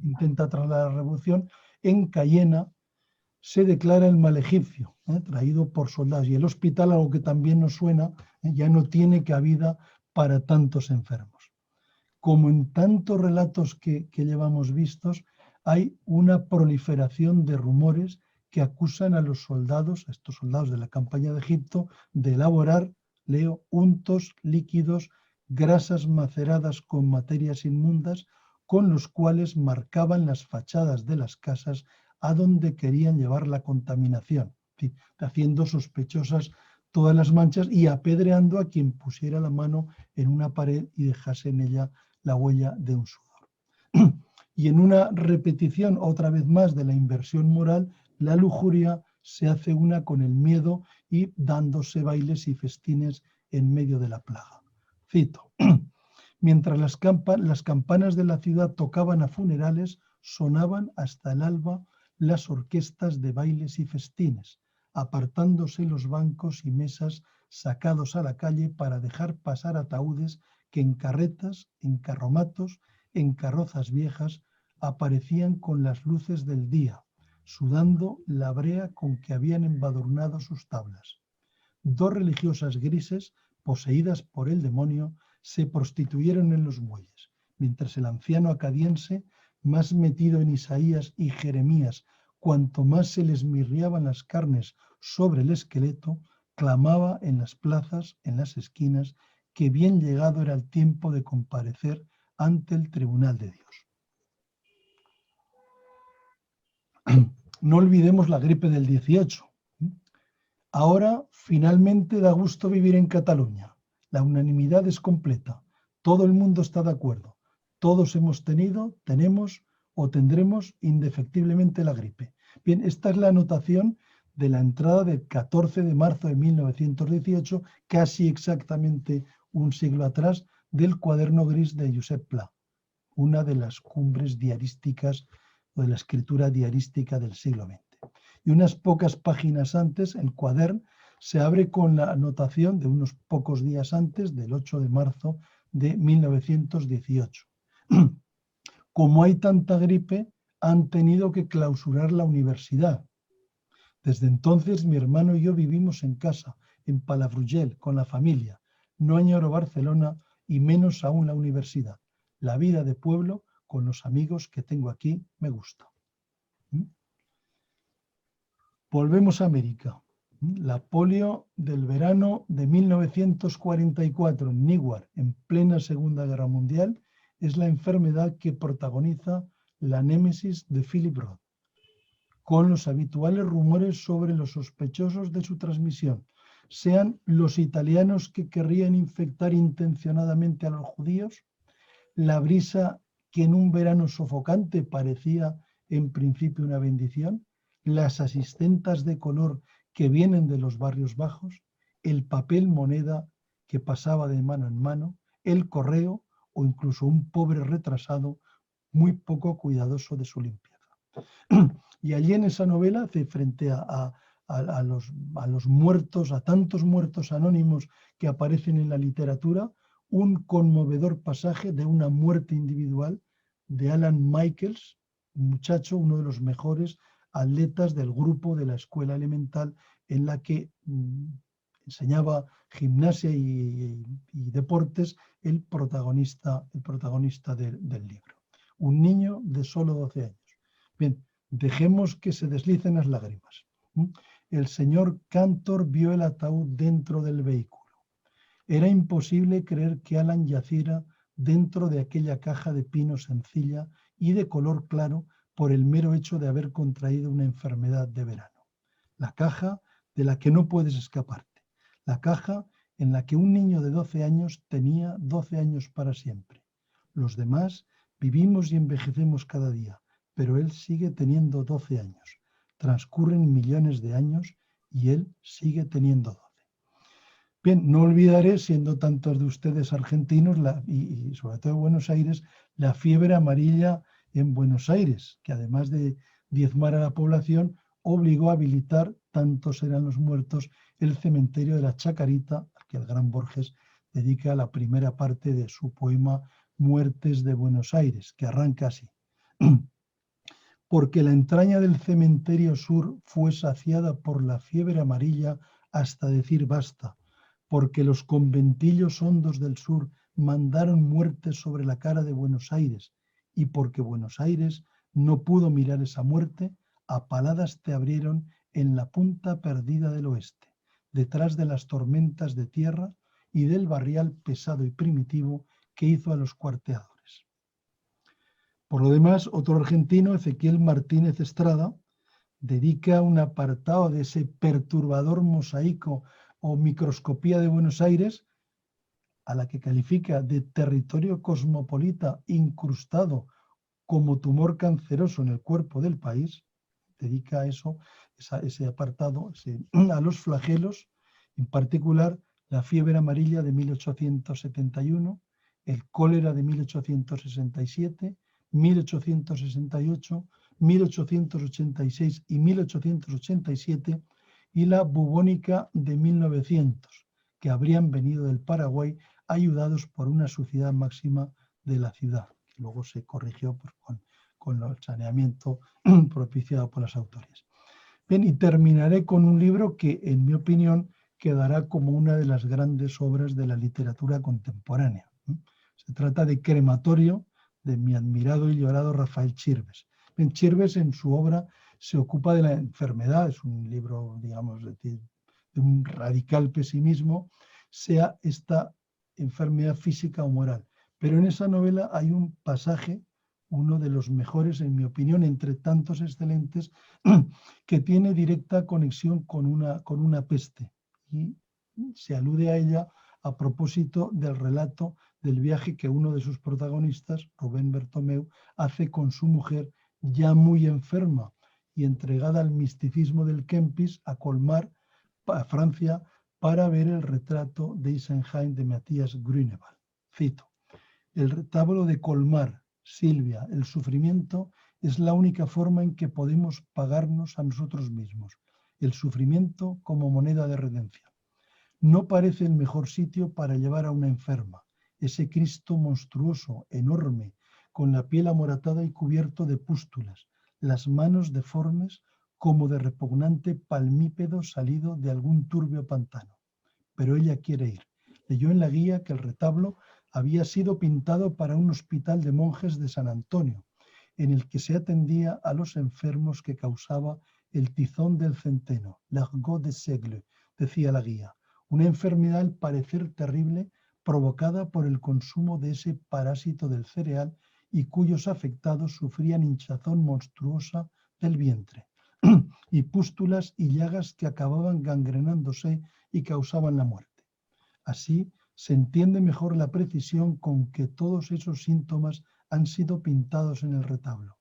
intenta trasladar la revolución. En Cayena se declara el mal egipcio, traído por soldados. Y el hospital, algo que también nos suena, ya no tiene cabida para tantos enfermos. Como en tantos relatos que llevamos vistos, hay una proliferación de rumores que acusan a los soldados, a estos soldados de la campaña de Egipto, de elaborar, leo, untos líquidos, grasas maceradas con materias inmundas, con los cuales marcaban las fachadas de las casas a donde querían llevar la contaminación, haciendo sospechosas todas las manchas y apedreando a quien pusiera la mano en una pared y dejase en ella la huella de un sudor. Y en una repetición otra vez más de la inversión moral, la lujuria se hace una con el miedo y dándose bailes y festines en medio de la plaga. Cito: mientras las campanas de la ciudad tocaban a funerales, sonaban hasta el alba las orquestas de bailes y festines, apartándose los bancos y mesas sacados a la calle para dejar pasar ataúdes que en carretas, en carromatos, en carrozas viejas, aparecían con las luces del día, sudando la brea con que habían embadurnado sus tablas. Dos religiosas grises, poseídas por el demonio, se prostituyeron en los muelles, mientras el anciano acadiense, más metido en Isaías y Jeremías, cuanto más se les mirriaban las carnes sobre el esqueleto, clamaba en las plazas, en las esquinas, que bien llegado era el tiempo de comparecer ante el tribunal de Dios. No olvidemos la gripe del 18. Ahora finalmente da gusto vivir en Cataluña. La unanimidad es completa. Todo el mundo está de acuerdo. Todos hemos tenido, tenemos o tendremos indefectiblemente la gripe. Bien, esta es la anotación de la entrada del 14 de marzo de 1918, casi exactamente un siglo atrás, del cuaderno gris de Josep Pla, una de las cumbres diarísticas o de la escritura diarística del siglo XX. Y unas pocas páginas antes, el cuaderno se abre con la anotación de unos pocos días antes, del 8 de marzo de 1918. Como hay tanta gripe, han tenido que clausurar la universidad. Desde entonces mi hermano y yo vivimos en casa, en Palafrugell, con la familia. No añoro Barcelona y menos aún la universidad. La vida de pueblo con los amigos que tengo aquí me gusta. Volvemos a América. La polio del verano de 1944 en Newark, en plena Segunda Guerra Mundial, es la enfermedad que protagoniza la némesis de Philip Roth, con los habituales rumores sobre los sospechosos de su transmisión, sean los italianos que querrían infectar intencionadamente a los judíos, la brisa que en un verano sofocante parecía en principio una bendición, las asistentas de color que vienen de los barrios bajos, el papel moneda que pasaba de mano en mano, el correo o incluso un pobre retrasado muy poco cuidadoso de su limpieza. Y allí en esa novela, frente a los muertos, a tantos muertos anónimos que aparecen en la literatura, un conmovedor pasaje de una muerte individual de Alan Michaels, un muchacho, uno de los mejores atletas del grupo de la escuela elemental en la que enseñaba gimnasia y deportes, el protagonista del libro. Un niño de solo 12 años. Bien, dejemos que se deslicen las lágrimas. El señor Cantor vio el ataúd dentro del vehículo. Era imposible creer que Alan yaciera dentro de aquella caja de pino sencilla y de color claro por el mero hecho de haber contraído una enfermedad de verano. La caja de la que no puedes escaparte. La caja en la que un niño de 12 años tenía 12 años para siempre. Los demás vivimos y envejecemos cada día, pero él sigue teniendo 12 años. Transcurren millones de años y él sigue teniendo 12. Bien, no olvidaré, siendo tantos de ustedes argentinos y sobre todo de Buenos Aires, la fiebre amarilla en Buenos Aires, que además de diezmar a la población, obligó a habilitar, tantos eran los muertos, el cementerio de la Chacarita, al que el gran Borges dedica la primera parte de su poema Muertes de Buenos Aires, que arranca así. Porque la entraña del cementerio sur fue saciada por la fiebre amarilla hasta decir basta, porque los conventillos hondos del sur mandaron muerte sobre la cara de Buenos Aires, y porque Buenos Aires no pudo mirar esa muerte, a paladas te abrieron en la punta perdida del oeste, detrás de las tormentas de tierra y del barrial pesado y primitivo que hizo a los cuarteadores. Por lo demás, otro argentino, Ezequiel Martínez Estrada, dedica un apartado de ese perturbador mosaico o microscopía de Buenos Aires, a la que califica de territorio cosmopolita incrustado como tumor canceroso en el cuerpo del país, dedica eso, ese apartado a los flagelos, en particular la fiebre amarilla de 1871, el cólera de 1867, 1868, 1886 y 1887, y la bubónica de 1900, que habrían venido del Paraguay ayudados por una suciedad máxima de la ciudad, que luego se corrigió pues, con el saneamiento propiciado por las autoridades. Bien, y terminaré con un libro que, en mi opinión, quedará como una de las grandes obras de la literatura contemporánea. Se trata de Crematorio, de mi admirado y llorado Rafael Chirves. Bien, Chirves en su obra se ocupa de la enfermedad, es un libro, digamos, de un radical pesimismo, sea esta enfermedad física o moral. Pero en esa novela hay un pasaje, uno de los mejores, en mi opinión, entre tantos excelentes, que tiene directa conexión con una peste. Y se alude a ella a propósito del relato del viaje que uno de sus protagonistas, Rubén Bertomeu, hace con su mujer ya muy enferma y entregada al misticismo del Kempis a Colmar, a Francia, para ver el retrato de Isenheim de Matías Grünewald. Cito: el retablo de Colmar, Silvia, el sufrimiento es la única forma en que podemos pagarnos a nosotros mismos, el sufrimiento como moneda de redención. No parece el mejor sitio para llevar a una enferma, ese Cristo monstruoso, enorme, con la piel amoratada y cubierto de pústulas, las manos deformes como de repugnante palmípedo salido de algún turbio pantano. Pero ella quiere ir. Leyó en la guía que el retablo había sido pintado para un hospital de monjes de San Antonio, en el que se atendía a los enfermos que causaba el tizón del centeno, l'argot de seigle, decía la guía, una enfermedad al parecer terrible provocada por el consumo de ese parásito del cereal y cuyos afectados sufrían hinchazón monstruosa del vientre y pústulas y llagas que acababan gangrenándose y causaban la muerte. Así se entiende mejor la precisión con que todos esos síntomas han sido pintados en el retablo.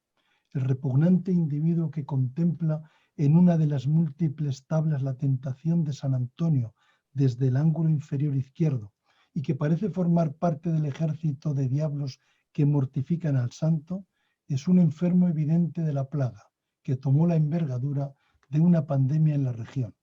El repugnante individuo que contempla en una de las múltiples tablas la tentación de San Antonio desde el ángulo inferior izquierdo y que parece formar parte del ejército de diablos que mortifican al santo, es un enfermo evidente de la plaga que tomó la envergadura de una pandemia en la región.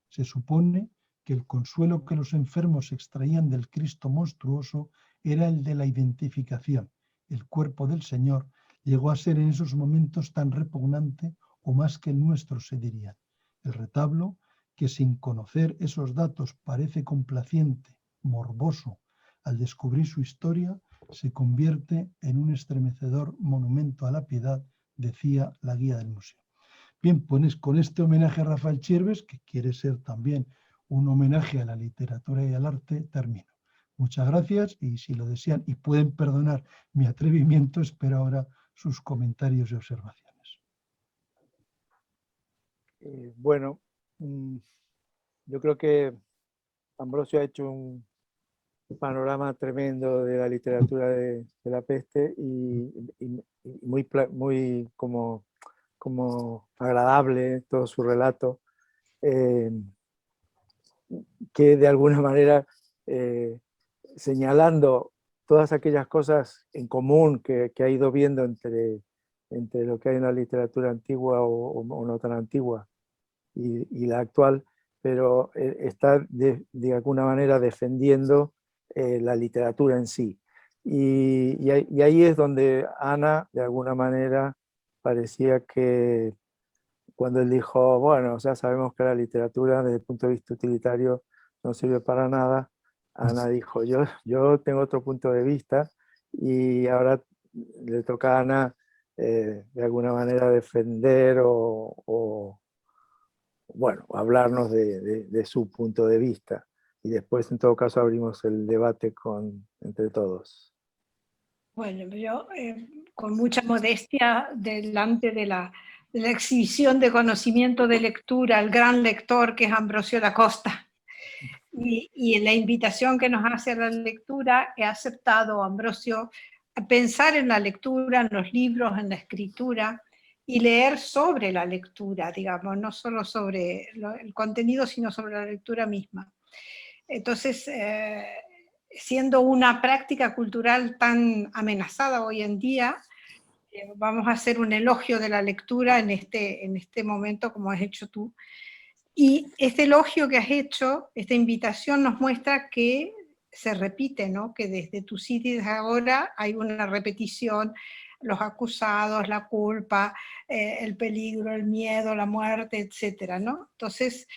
Se supone que el consuelo que los enfermos extraían del Cristo monstruoso era el de la identificación. El cuerpo del Señor llegó a ser en esos momentos tan repugnante o más que el nuestro, se diría. El retablo, que sin conocer esos datos parece complaciente, morboso, al descubrir su historia, se convierte en un estremecedor monumento a la piedad, decía la guía del museo. Bien, pues con este homenaje a Rafael Chirves, que quiere ser también un homenaje a la literatura y al arte, termino. Muchas gracias y si lo desean y pueden perdonar mi atrevimiento, espero ahora sus comentarios y observaciones. Bueno, yo creo que Ambrosio ha hecho un panorama tremendo de la literatura de la peste y muy como agradable todo su relato. que de alguna manera señalando todas aquellas cosas en común que ha ido viendo entre lo que hay en la literatura antigua o no tan antigua y la actual, pero está de alguna manera defendiendo la literatura en sí. Y ahí es donde Ana, de alguna manera, parecía que cuando él dijo, bueno, ya sabemos que la literatura desde el punto de vista utilitario no sirve para nada, Ana dijo, yo tengo otro punto de vista, y ahora le toca a Ana de alguna manera defender o bueno, hablarnos de su punto de vista. Y después, en todo caso, abrimos el debate entre todos. Bueno, yo con mucha modestia delante de la exhibición de conocimiento de lectura, el gran lector que es Ambrosio da Costa, y la invitación que nos hace a la lectura, he aceptado, Ambrosio, a pensar en la lectura, en los libros, en la escritura, y leer sobre la lectura, digamos, no solo sobre el contenido, sino sobre la lectura misma. Entonces, siendo una práctica cultural tan amenazada hoy en día, vamos a hacer un elogio de la lectura en este momento, como has hecho tú. Y este elogio que has hecho, esta invitación nos muestra que se repite, ¿no? Que desde Tucídides ahora hay una repetición, los acusados, la culpa, el peligro, el miedo, la muerte, etcétera, ¿no? Entonces,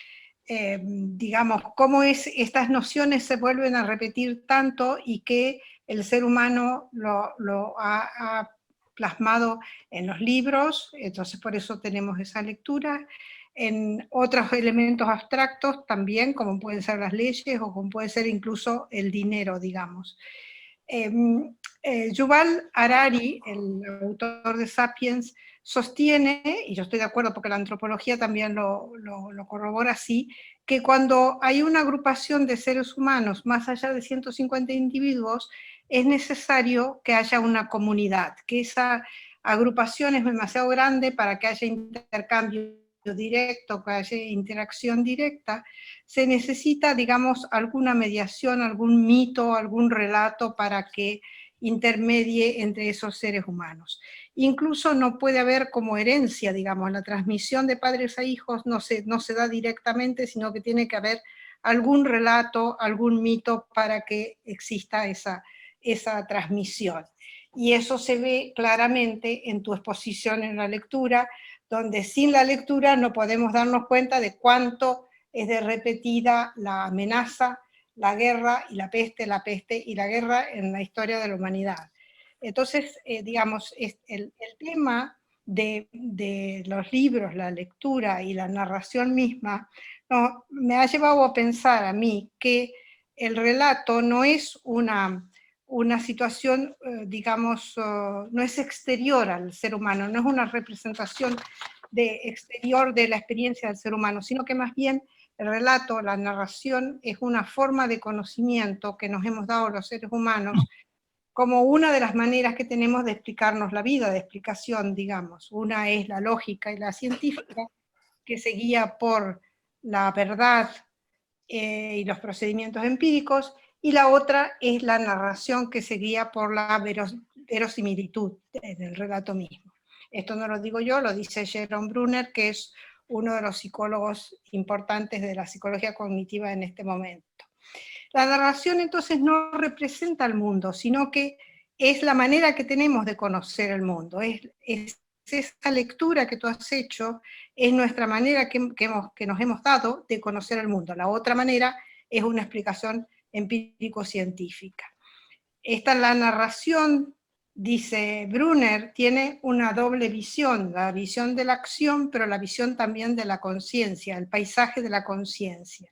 digamos, cómo estas nociones se vuelven a repetir tanto y que el ser humano lo ha plasmado en los libros, entonces por eso tenemos esa lectura, en otros elementos abstractos también, como pueden ser las leyes o como puede ser incluso el dinero, digamos. Yuval Harari, el autor de Sapiens, sostiene, y yo estoy de acuerdo porque la antropología también lo corrobora así, que cuando hay una agrupación de seres humanos más allá de 150 individuos, es necesario que haya una comunidad, que esa agrupación es demasiado grande para que haya intercambio directo, que haya interacción directa, se necesita, digamos, alguna mediación, algún mito, algún relato para que intermedie entre esos seres humanos. Incluso no puede haber como herencia, digamos, la transmisión de padres a hijos no se da directamente, sino que tiene que haber algún relato, algún mito para que exista esa transmisión. Y eso se ve claramente en tu exposición en la lectura, donde sin la lectura no podemos darnos cuenta de cuánto es de repetida la amenaza, la guerra y la peste y la guerra en la historia de la humanidad. Entonces, digamos, el tema de los libros, la lectura y la narración misma, no, me ha llevado a pensar a mí que el relato no es una situación, digamos, no es exterior al ser humano, no es una representación exterior de la experiencia del ser humano, sino que más bien el relato, la narración, es una forma de conocimiento que nos hemos dado los seres humanos como una de las maneras que tenemos de explicarnos la vida, de explicación, digamos. Una es la lógica y la científica, que se guía por la verdad y los procedimientos empíricos, y la otra es la narración, que se guía por la verosimilitud del relato mismo. Esto no lo digo yo, lo dice Jerome Brunner, que es uno de los psicólogos importantes de la psicología cognitiva en este momento. La narración entonces no representa el mundo, sino que es la manera que tenemos de conocer el mundo, es esa lectura que tú has hecho, es nuestra manera que nos hemos dado de conocer el mundo. La otra manera es una explicación empírico-científica. Esta, la narración, dice Brunner, tiene una doble visión, la visión de la acción, pero la visión también de la conciencia, el paisaje de la conciencia.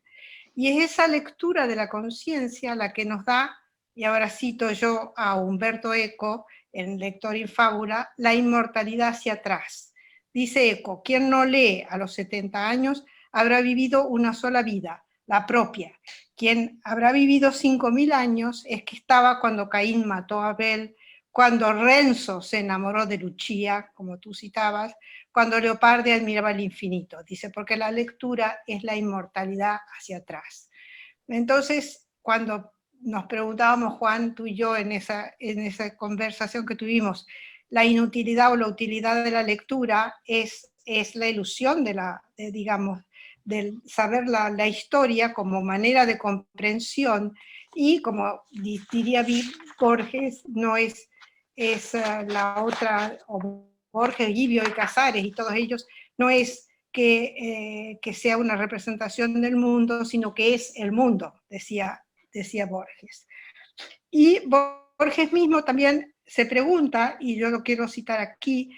Y es esa lectura de la conciencia la que nos da, y ahora cito yo a Umberto Eco, en Lector y Fábula, la inmortalidad hacia atrás. Dice Eco, quien no lee a los 70 años habrá vivido una sola vida, la propia. Quien habrá vivido 5.000 años es que estaba cuando Caín mató a Abel, cuando Renzo se enamoró de Lucia, como tú citabas, cuando Leopardi admiraba el infinito. Dice, porque la lectura es la inmortalidad hacia atrás. Entonces, cuando nos preguntábamos, Juan, tú y yo, en esa conversación que tuvimos, la inutilidad o la utilidad de la lectura es la ilusión digamos, del saber la historia como manera de comprensión, y como diría Borges, no es la otra, o Borges, Livio y Casares y todos ellos, no es que sea una representación del mundo, sino que es el mundo, decía Borges. Y Borges mismo también se pregunta, y yo lo quiero citar aquí,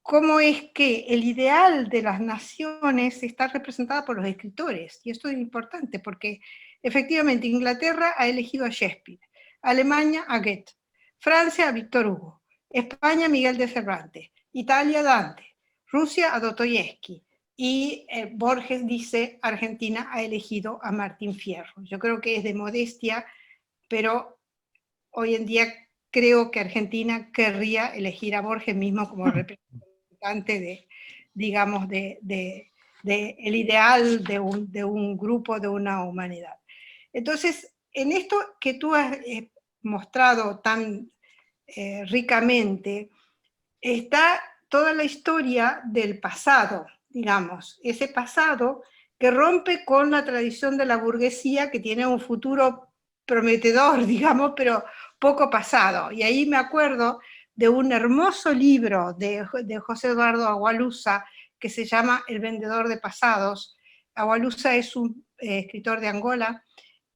cómo es que el ideal de las naciones está representado por los escritores. Y esto es importante porque efectivamente Inglaterra ha elegido a Shakespeare, Alemania a Goethe, Francia a Víctor Hugo, España a Miguel de Cervantes, Italia a Dante, Rusia a Dostoyevsky, y Borges dice Argentina ha elegido a Martín Fierro. Yo creo que es de modestia, pero hoy en día creo que Argentina querría elegir a Borges mismo como representante digamos, el ideal de un grupo, de una humanidad. Entonces, en esto que tú has mostrado tan ricamente, está toda la historia del pasado, digamos, ese pasado que rompe con la tradición de la burguesía, que tiene un futuro prometedor, digamos, pero poco pasado. Y ahí me acuerdo de un hermoso libro de José Eduardo Agualusa que se llama El vendedor de pasados. Agualusa es un escritor de Angola,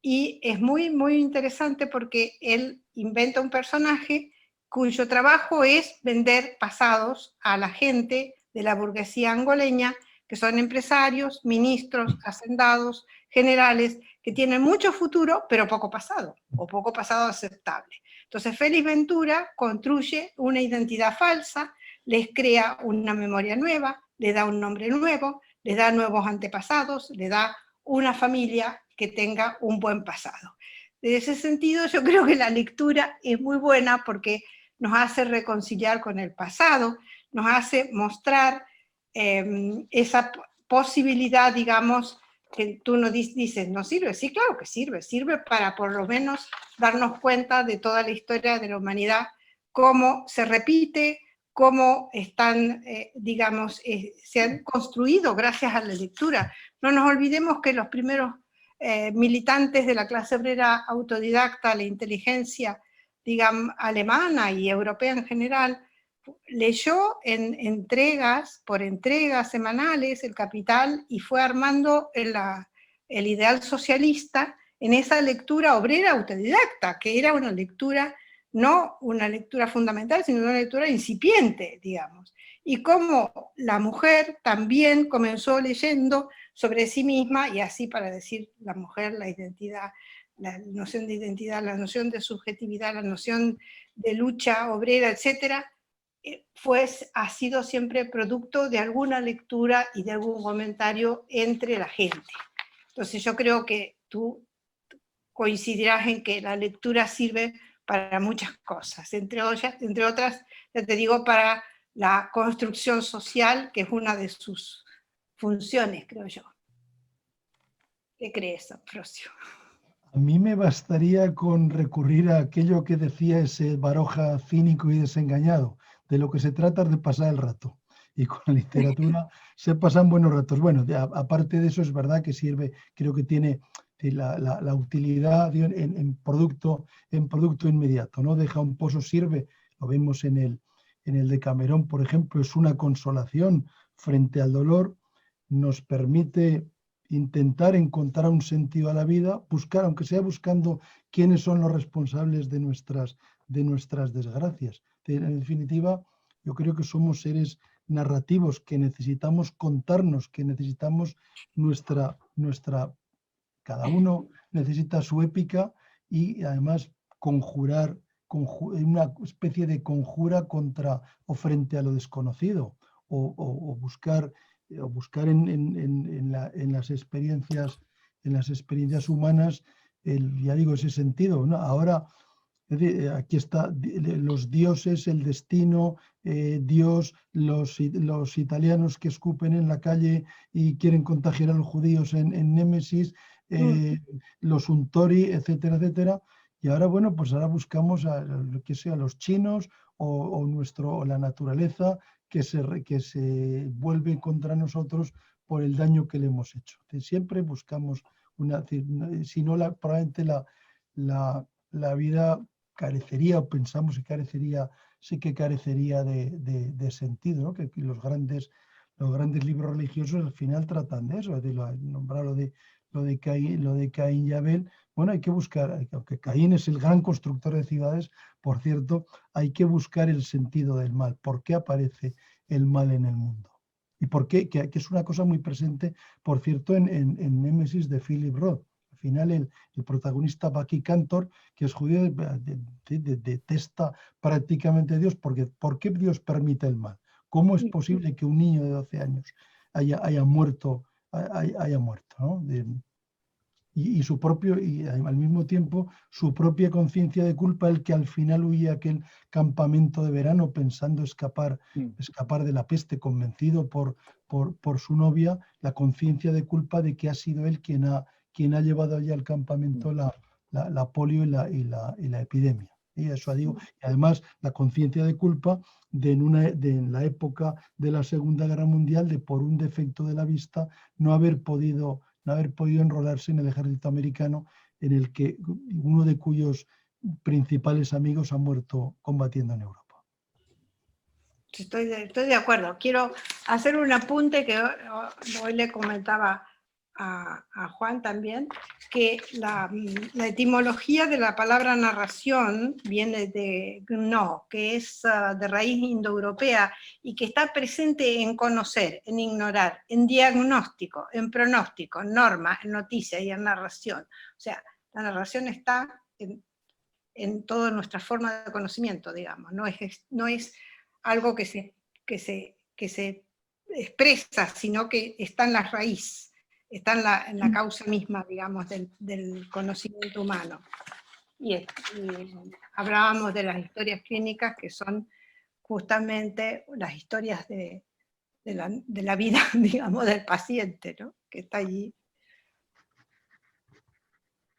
y es muy, muy interesante porque él inventa un personaje cuyo trabajo es vender pasados a la gente de la burguesía angoleña, que son empresarios, ministros, hacendados, generales, que tienen mucho futuro, pero poco pasado, o poco pasado aceptable. Entonces Félix Ventura construye una identidad falsa, les crea una memoria nueva, le da un nombre nuevo, les da nuevos antepasados, le da una familia que tenga un buen pasado. En ese sentido, yo creo que la lectura es muy buena porque nos hace reconciliar con el pasado, nos hace mostrar esa posibilidad, digamos, que tú nos dices, ¿no sirve? Sí, claro que sirve para por lo menos darnos cuenta de toda la historia de la humanidad, cómo se repite, cómo están, digamos, se han construido gracias a la lectura. No nos olvidemos que los primeros militantes de la clase obrera autodidacta, la inteligencia, digamos, alemana y europea en general, leyó por entregas semanales El Capital y fue armando el ideal socialista en esa lectura obrera autodidacta, que era una lectura, no una lectura fundamental, sino una lectura incipiente, digamos. Y cómo la mujer también comenzó leyendo sobre sí misma, y así para decir la mujer, la identidad, la noción de identidad, la noción de subjetividad, la noción de lucha obrera, etcétera, ha sido siempre producto de alguna lectura y de algún comentario entre la gente. Entonces yo creo que tú coincidirás en que la lectura sirve para muchas cosas, entre otras, ya te digo, para la construcción social, que es una de sus funciones, creo yo. ¿Qué crees, Ambrosio? A mí me bastaría con recurrir a aquello que decía ese Baroja cínico y desengañado. De lo que se trata es de pasar el rato. Y con la literatura se pasan buenos ratos. Bueno, aparte de eso, es verdad que sirve, creo que tiene la utilidad en producto inmediato, ¿no? Deja un pozo, sirve, lo vemos en el Decamerón, por ejemplo, es una consolación frente al dolor, nos permite intentar encontrar un sentido a la vida, buscar, aunque sea buscando quiénes son los responsables de nuestras desgracias. En definitiva, yo creo que somos seres narrativos, que necesitamos contarnos, que necesitamos cada uno necesita su épica, y además conjurar una especie de conjura contra o frente a lo desconocido, o buscar en las experiencias humanas, ya digo, ese sentido, ¿no? Ahora Es decir, aquí está los dioses, el destino, Dios, los italianos que escupen en la calle y quieren contagiar a los judíos en Némesis, los Untori, etcétera, etcétera. Y ahora, bueno, pues ahora buscamos a los chinos o la naturaleza que se vuelve contra nosotros por el daño que le hemos hecho. Siempre buscamos si no, probablemente la vida carecería, o pensamos que carecería, sí que carecería de sentido, ¿no? Que los grandes libros religiosos al final tratan de eso, de nombrar lo de Caín y Abel. Bueno, hay que buscar, aunque Caín es el gran constructor de ciudades, por cierto, hay que buscar el sentido del mal. ¿Por qué aparece el mal en el mundo? ¿Y por qué? Que es una cosa muy presente, por cierto, en Némesis de Philip Roth. Al final el protagonista Bucky Cantor, que es judío, detesta prácticamente a Dios, porque ¿por qué Dios permite el mal? ¿Cómo es posible que un niño de 12 años haya muerto, ¿no? Y al mismo tiempo su propia conciencia de culpa, el que al final huye a aquel campamento de verano pensando escapar de la peste, convencido por su novia, la conciencia de culpa de que ha sido él quien ha llevado allá al campamento la polio y la epidemia. Y eso digo, y además la conciencia de culpa en la época de la Segunda Guerra Mundial, de por un defecto de la vista no haber podido enrolarse en el ejército americano, en el que uno de cuyos principales amigos ha muerto combatiendo en Europa. Estoy de acuerdo. Quiero hacer un apunte que hoy le comentaba a Juan también, que la etimología de la palabra narración viene de gno, que es de raíz indoeuropea y que está presente en conocer, en ignorar, en diagnóstico, en pronóstico, en norma, en noticia y en narración. O sea, la narración está en toda nuestra forma de conocimiento, digamos. No es algo que se expresa, sino que está en la raíz. Está en la causa misma, digamos, del conocimiento humano. Y hablábamos de las historias clínicas, que son justamente las historias de la vida, digamos, del paciente, ¿no? Que está allí.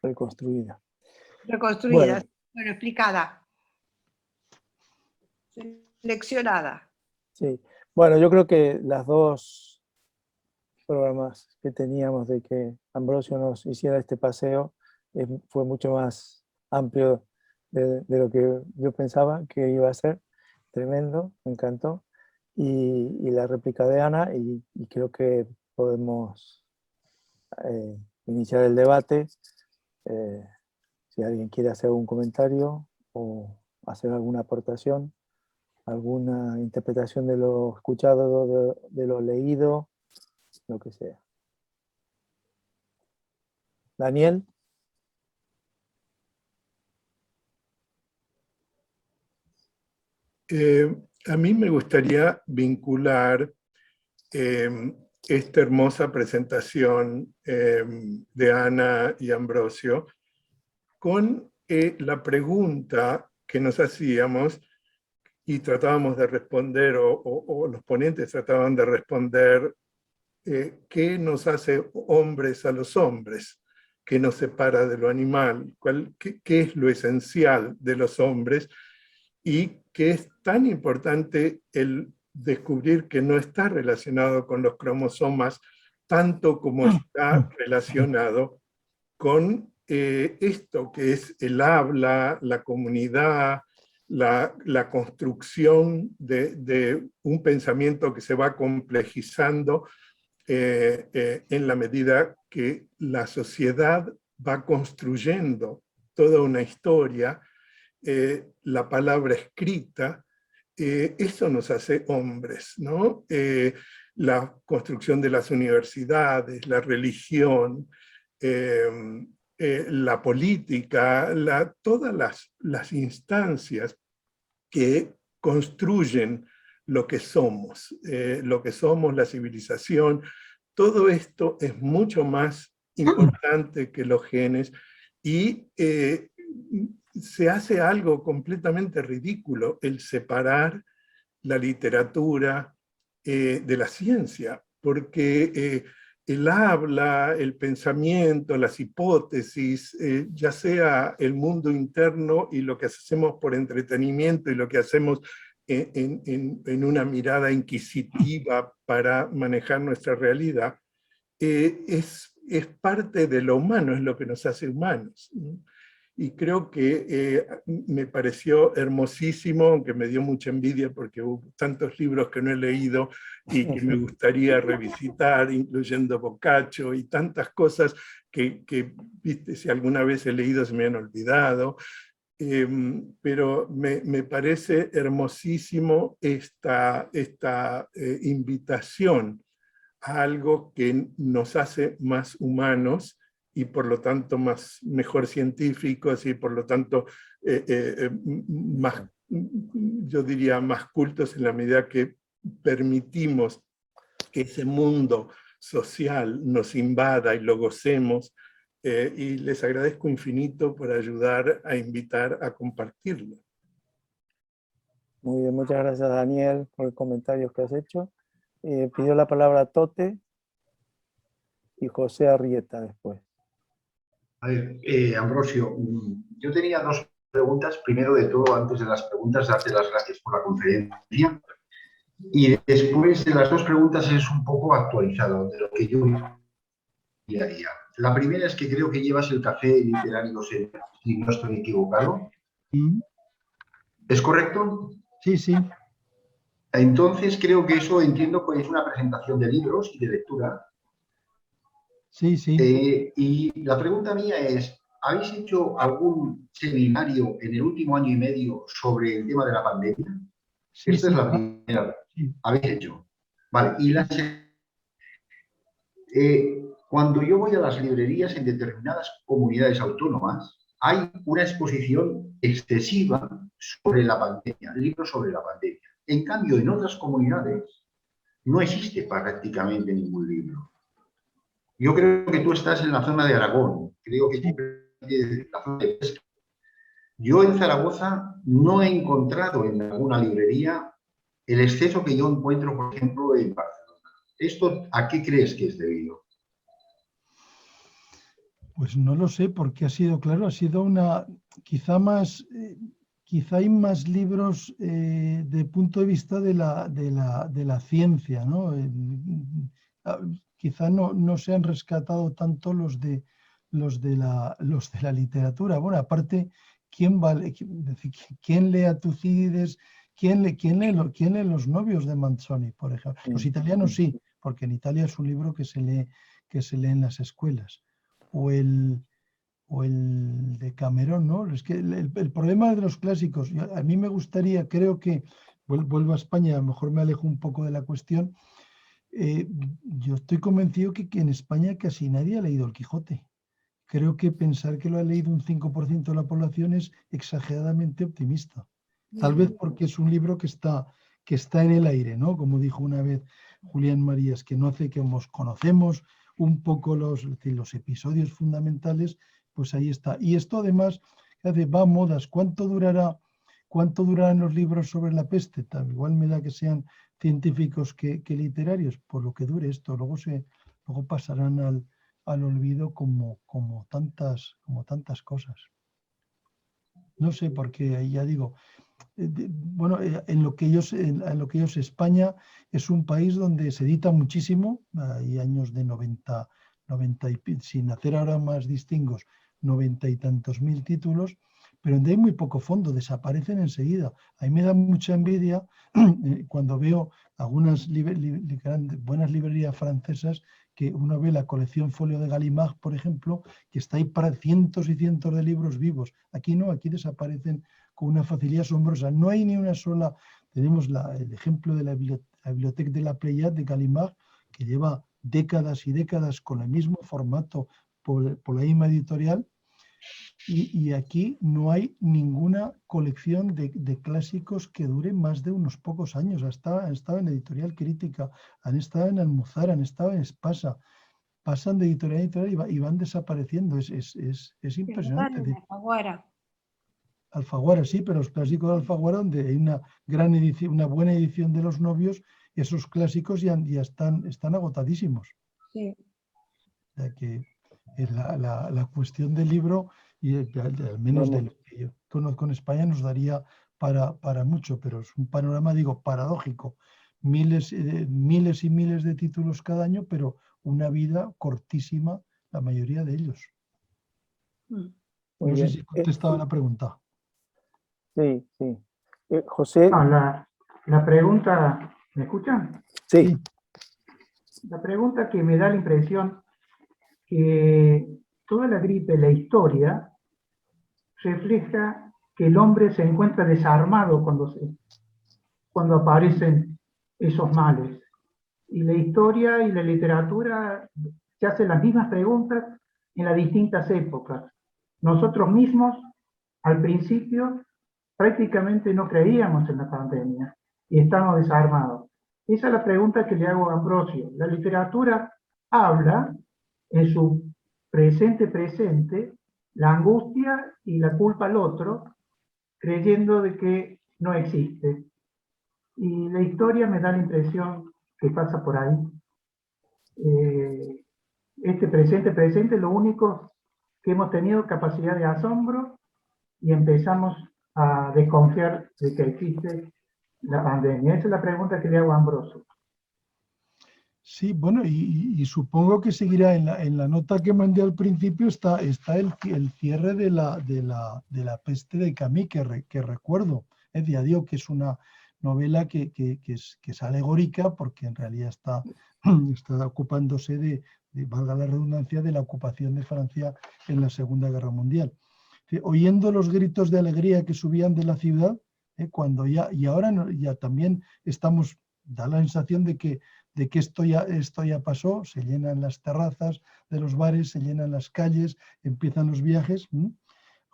Reconstruida. Reconstruida, bueno, explicada. Seleccionada. Sí. Bueno, yo creo que las dos programas que teníamos de que Ambrosio nos hiciera este paseo fue mucho más amplio de lo que yo pensaba que iba a ser. Tremendo, me encantó. Y la réplica de Ana, y creo que podemos iniciar el debate. Si alguien quiere hacer algún comentario o hacer alguna aportación, alguna interpretación de lo escuchado, de lo leído, lo que sea. Daniel. A mí me gustaría vincular esta hermosa presentación de Ana y Ambrosio con la pregunta que nos hacíamos y tratábamos de responder, o los ponentes trataban de responder, ¿qué nos hace hombres a los hombres? ¿Qué nos separa de lo animal? ¿Qué es lo esencial de los hombres? Y que es tan importante el descubrir que no está relacionado con los cromosomas tanto como está relacionado con esto que es el habla, la comunidad, la construcción de un pensamiento que se va complejizando en la medida que la sociedad va construyendo toda una historia. La palabra escrita, eso nos hace hombres, ¿no? La construcción de las universidades, la religión, la política, todas las instancias que construyen lo que somos, la civilización. Todo esto es mucho más importante que los genes y se hace algo completamente ridículo el separar la literatura de la ciencia, porque el habla, el pensamiento, las hipótesis, ya sea el mundo interno y lo que hacemos por entretenimiento y lo que hacemos en una mirada inquisitiva para manejar nuestra realidad, es parte de lo humano, es lo que nos hace humanos, ¿no? Y creo que me pareció hermosísimo, aunque me dio mucha envidia porque hubo tantos libros que no he leído y que me gustaría revisitar, incluyendo Boccaccio y tantas cosas que viste, si alguna vez he leído se me han olvidado. Pero me parece hermosísimo esta invitación a algo que nos hace más humanos y por lo tanto mejor científicos y por lo tanto más, yo diría, más cultos en la medida que permitimos que ese mundo social nos invada y lo gocemos, y les agradezco infinito por ayudar a invitar a compartirlo. Muy bien, muchas gracias Daniel por el comentario que has hecho. Pidió la palabra Tote y José Arrieta después. A ver, Ambrosio, yo tenía dos preguntas. Primero de todo, antes de las preguntas, darte las gracias por la conferencia. Y después de las dos preguntas es un poco actualizado de lo que yo haría. La primera es que creo que llevas el café literario, si no estoy equivocado. ¿Es correcto? Sí, sí. Entonces creo que eso entiendo que es una presentación de libros y de lectura. Sí, sí. Y la pregunta mía es, ¿habéis hecho algún seminario en el último año y medio sobre el tema de la pandemia? Sí, Esta sí. es la primera. Sí. ¿Habéis hecho? Vale. Y cuando yo voy a las librerías en determinadas comunidades autónomas, hay una exposición excesiva sobre la pandemia, libros sobre la pandemia. En cambio, en otras comunidades no existe prácticamente ningún libro. Yo creo que tú estás en la zona de Aragón, creo que tú en la zona de Pesca. Yo en Zaragoza no he encontrado en alguna librería el exceso que yo encuentro, por ejemplo, en Barcelona. ¿Esto a qué crees que es debido? Pues no lo sé, porque ha sido, claro, ha sido una, quizá hay más libros de punto de vista de la ciencia, ¿no? Quizá no se han rescatado tanto los de la literatura. Bueno, aparte, ¿quién lee a Tucídides? ¿Quién lee Los novios de Manzoni, por ejemplo? Los italianos sí, porque en Italia es un libro que se lee en las escuelas. O el de Camerón, ¿no? Es que el problema de los clásicos, a mí me gustaría, creo que, vuelvo a España, a lo mejor me alejo un poco de la cuestión, yo estoy convencido que en España casi nadie ha leído El Quijote. Creo que pensar que lo ha leído un 5% de la población es exageradamente optimista. Tal vez porque es un libro que está en el aire, ¿no? Como dijo una vez Julián Marías, que no hace que nos conocemos un poco los episodios fundamentales, pues ahí está. Y esto además va a modas. ¿Cuánto durarán los libros sobre la peste? Igual me da que sean científicos que literarios, por lo que dure esto. Luego pasarán al olvido como tantas cosas. No sé, porque ahí ya digo, bueno, en lo que ellos España es un país donde se edita muchísimo, hay años de 90 sin hacer ahora más distingos, 90 y tantos mil títulos, pero donde hay muy poco fondo, desaparecen enseguida. A mí me da mucha envidia cuando veo algunas buenas librerías francesas que uno ve la colección Folio de Gallimard, por ejemplo, que está ahí para cientos y cientos de libros vivos. Aquí no, aquí desaparecen con una facilidad asombrosa. No hay ni una sola. Tenemos el ejemplo de la Biblioteca de la Pléiade de Gallimard, que lleva décadas y décadas con el mismo formato por la misma editorial, y aquí no hay ninguna colección de clásicos que dure más de unos pocos años. Han estado en Editorial Crítica, han estado en Almuzara, han estado en Espasa, pasan de editorial a editorial y van desapareciendo. Es impresionante. Alfaguara, sí, pero los clásicos de Alfaguara, donde hay una gran edición, una buena edición de Los novios, esos clásicos ya están agotadísimos. Sí. O sea que la cuestión del libro, y al menos de lo que yo conozco en España, nos daría para mucho, pero es un panorama, digo, paradójico. Miles y miles de títulos cada año, pero una vida cortísima, la mayoría de ellos. Muy No sé bien. si contestaba la pregunta. Sí, sí. José, No, la pregunta, ¿me escuchan? sí. La pregunta que me da la impresión que toda la gripe, la historia, refleja que el hombre se encuentra desarmado cuando aparecen esos males. Y la historia y la literatura se hacen las mismas preguntas en las distintas épocas. Nosotros mismos, al principio, prácticamente no creíamos en la pandemia y estamos desarmados. Esa es la pregunta que le hago a Ambrosio. La literatura habla en su presente, la angustia y la culpa al otro, creyendo de que no existe. Y la historia me da la impresión que pasa por ahí. Este presente, lo único que hemos tenido capacidad de asombro y empezamos a desconfiar de que existe la pandemia. Esa es la pregunta que le hago a Ambrosio. Sí, bueno, y supongo que seguirá en la nota que mandé al principio, está el cierre de la peste de Camus, que recuerdo. Ya digo que es una novela que es alegórica, porque en realidad está ocupándose valga la redundancia, de la ocupación de Francia en la Segunda Guerra Mundial. Oyendo los gritos de alegría que subían de la ciudad, cuando y ahora ya también da la sensación de que esto ya pasó, se llenan las terrazas de los bares, se llenan las calles, empiezan los viajes.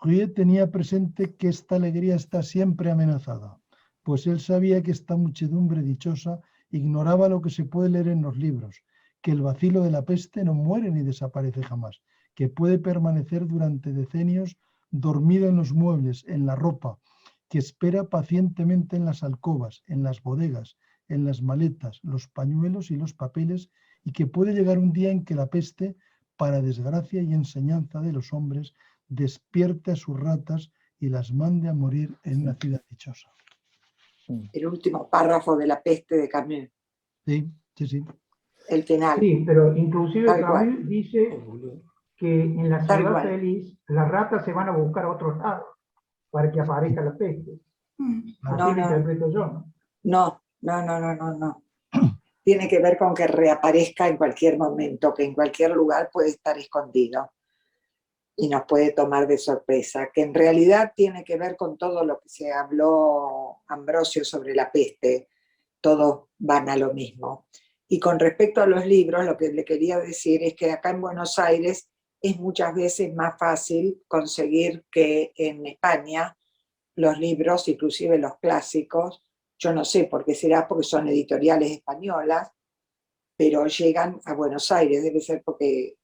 Rouet tenía presente que esta alegría está siempre amenazada, pues él sabía que esta muchedumbre dichosa ignoraba lo que se puede leer en los libros, que el bacilo de la peste no muere ni desaparece jamás, que puede permanecer durante decenios dormido en los muebles, en la ropa, que espera pacientemente en las alcobas, en las bodegas, en las maletas, los pañuelos y los papeles, y que puede llegar un día en que la peste, para desgracia y enseñanza de los hombres, despierte a sus ratas y las mande a morir en una ciudad dichosa. El último párrafo de La peste de Camus. Sí, sí, sí. El final. Sí, pero inclusive Tal Camus cual. dice que en la Tal ciudad cual. feliz las ratas se van a buscar a otros lados para que aparezca la peste. Así No, lo no, interpreto yo, ¿no? no. Tiene que ver con que reaparezca en cualquier momento, que en cualquier lugar puede estar escondido y nos puede tomar de sorpresa, que en realidad tiene que ver con todo lo que se habló Ambrosio sobre la peste, todos van a lo mismo. Y con respecto a los libros, lo que le quería decir es que acá en Buenos Aires es muchas veces más fácil conseguir que en España los libros, inclusive los clásicos, yo no sé por qué será, porque son editoriales españolas, pero llegan a Buenos Aires, debe ser porque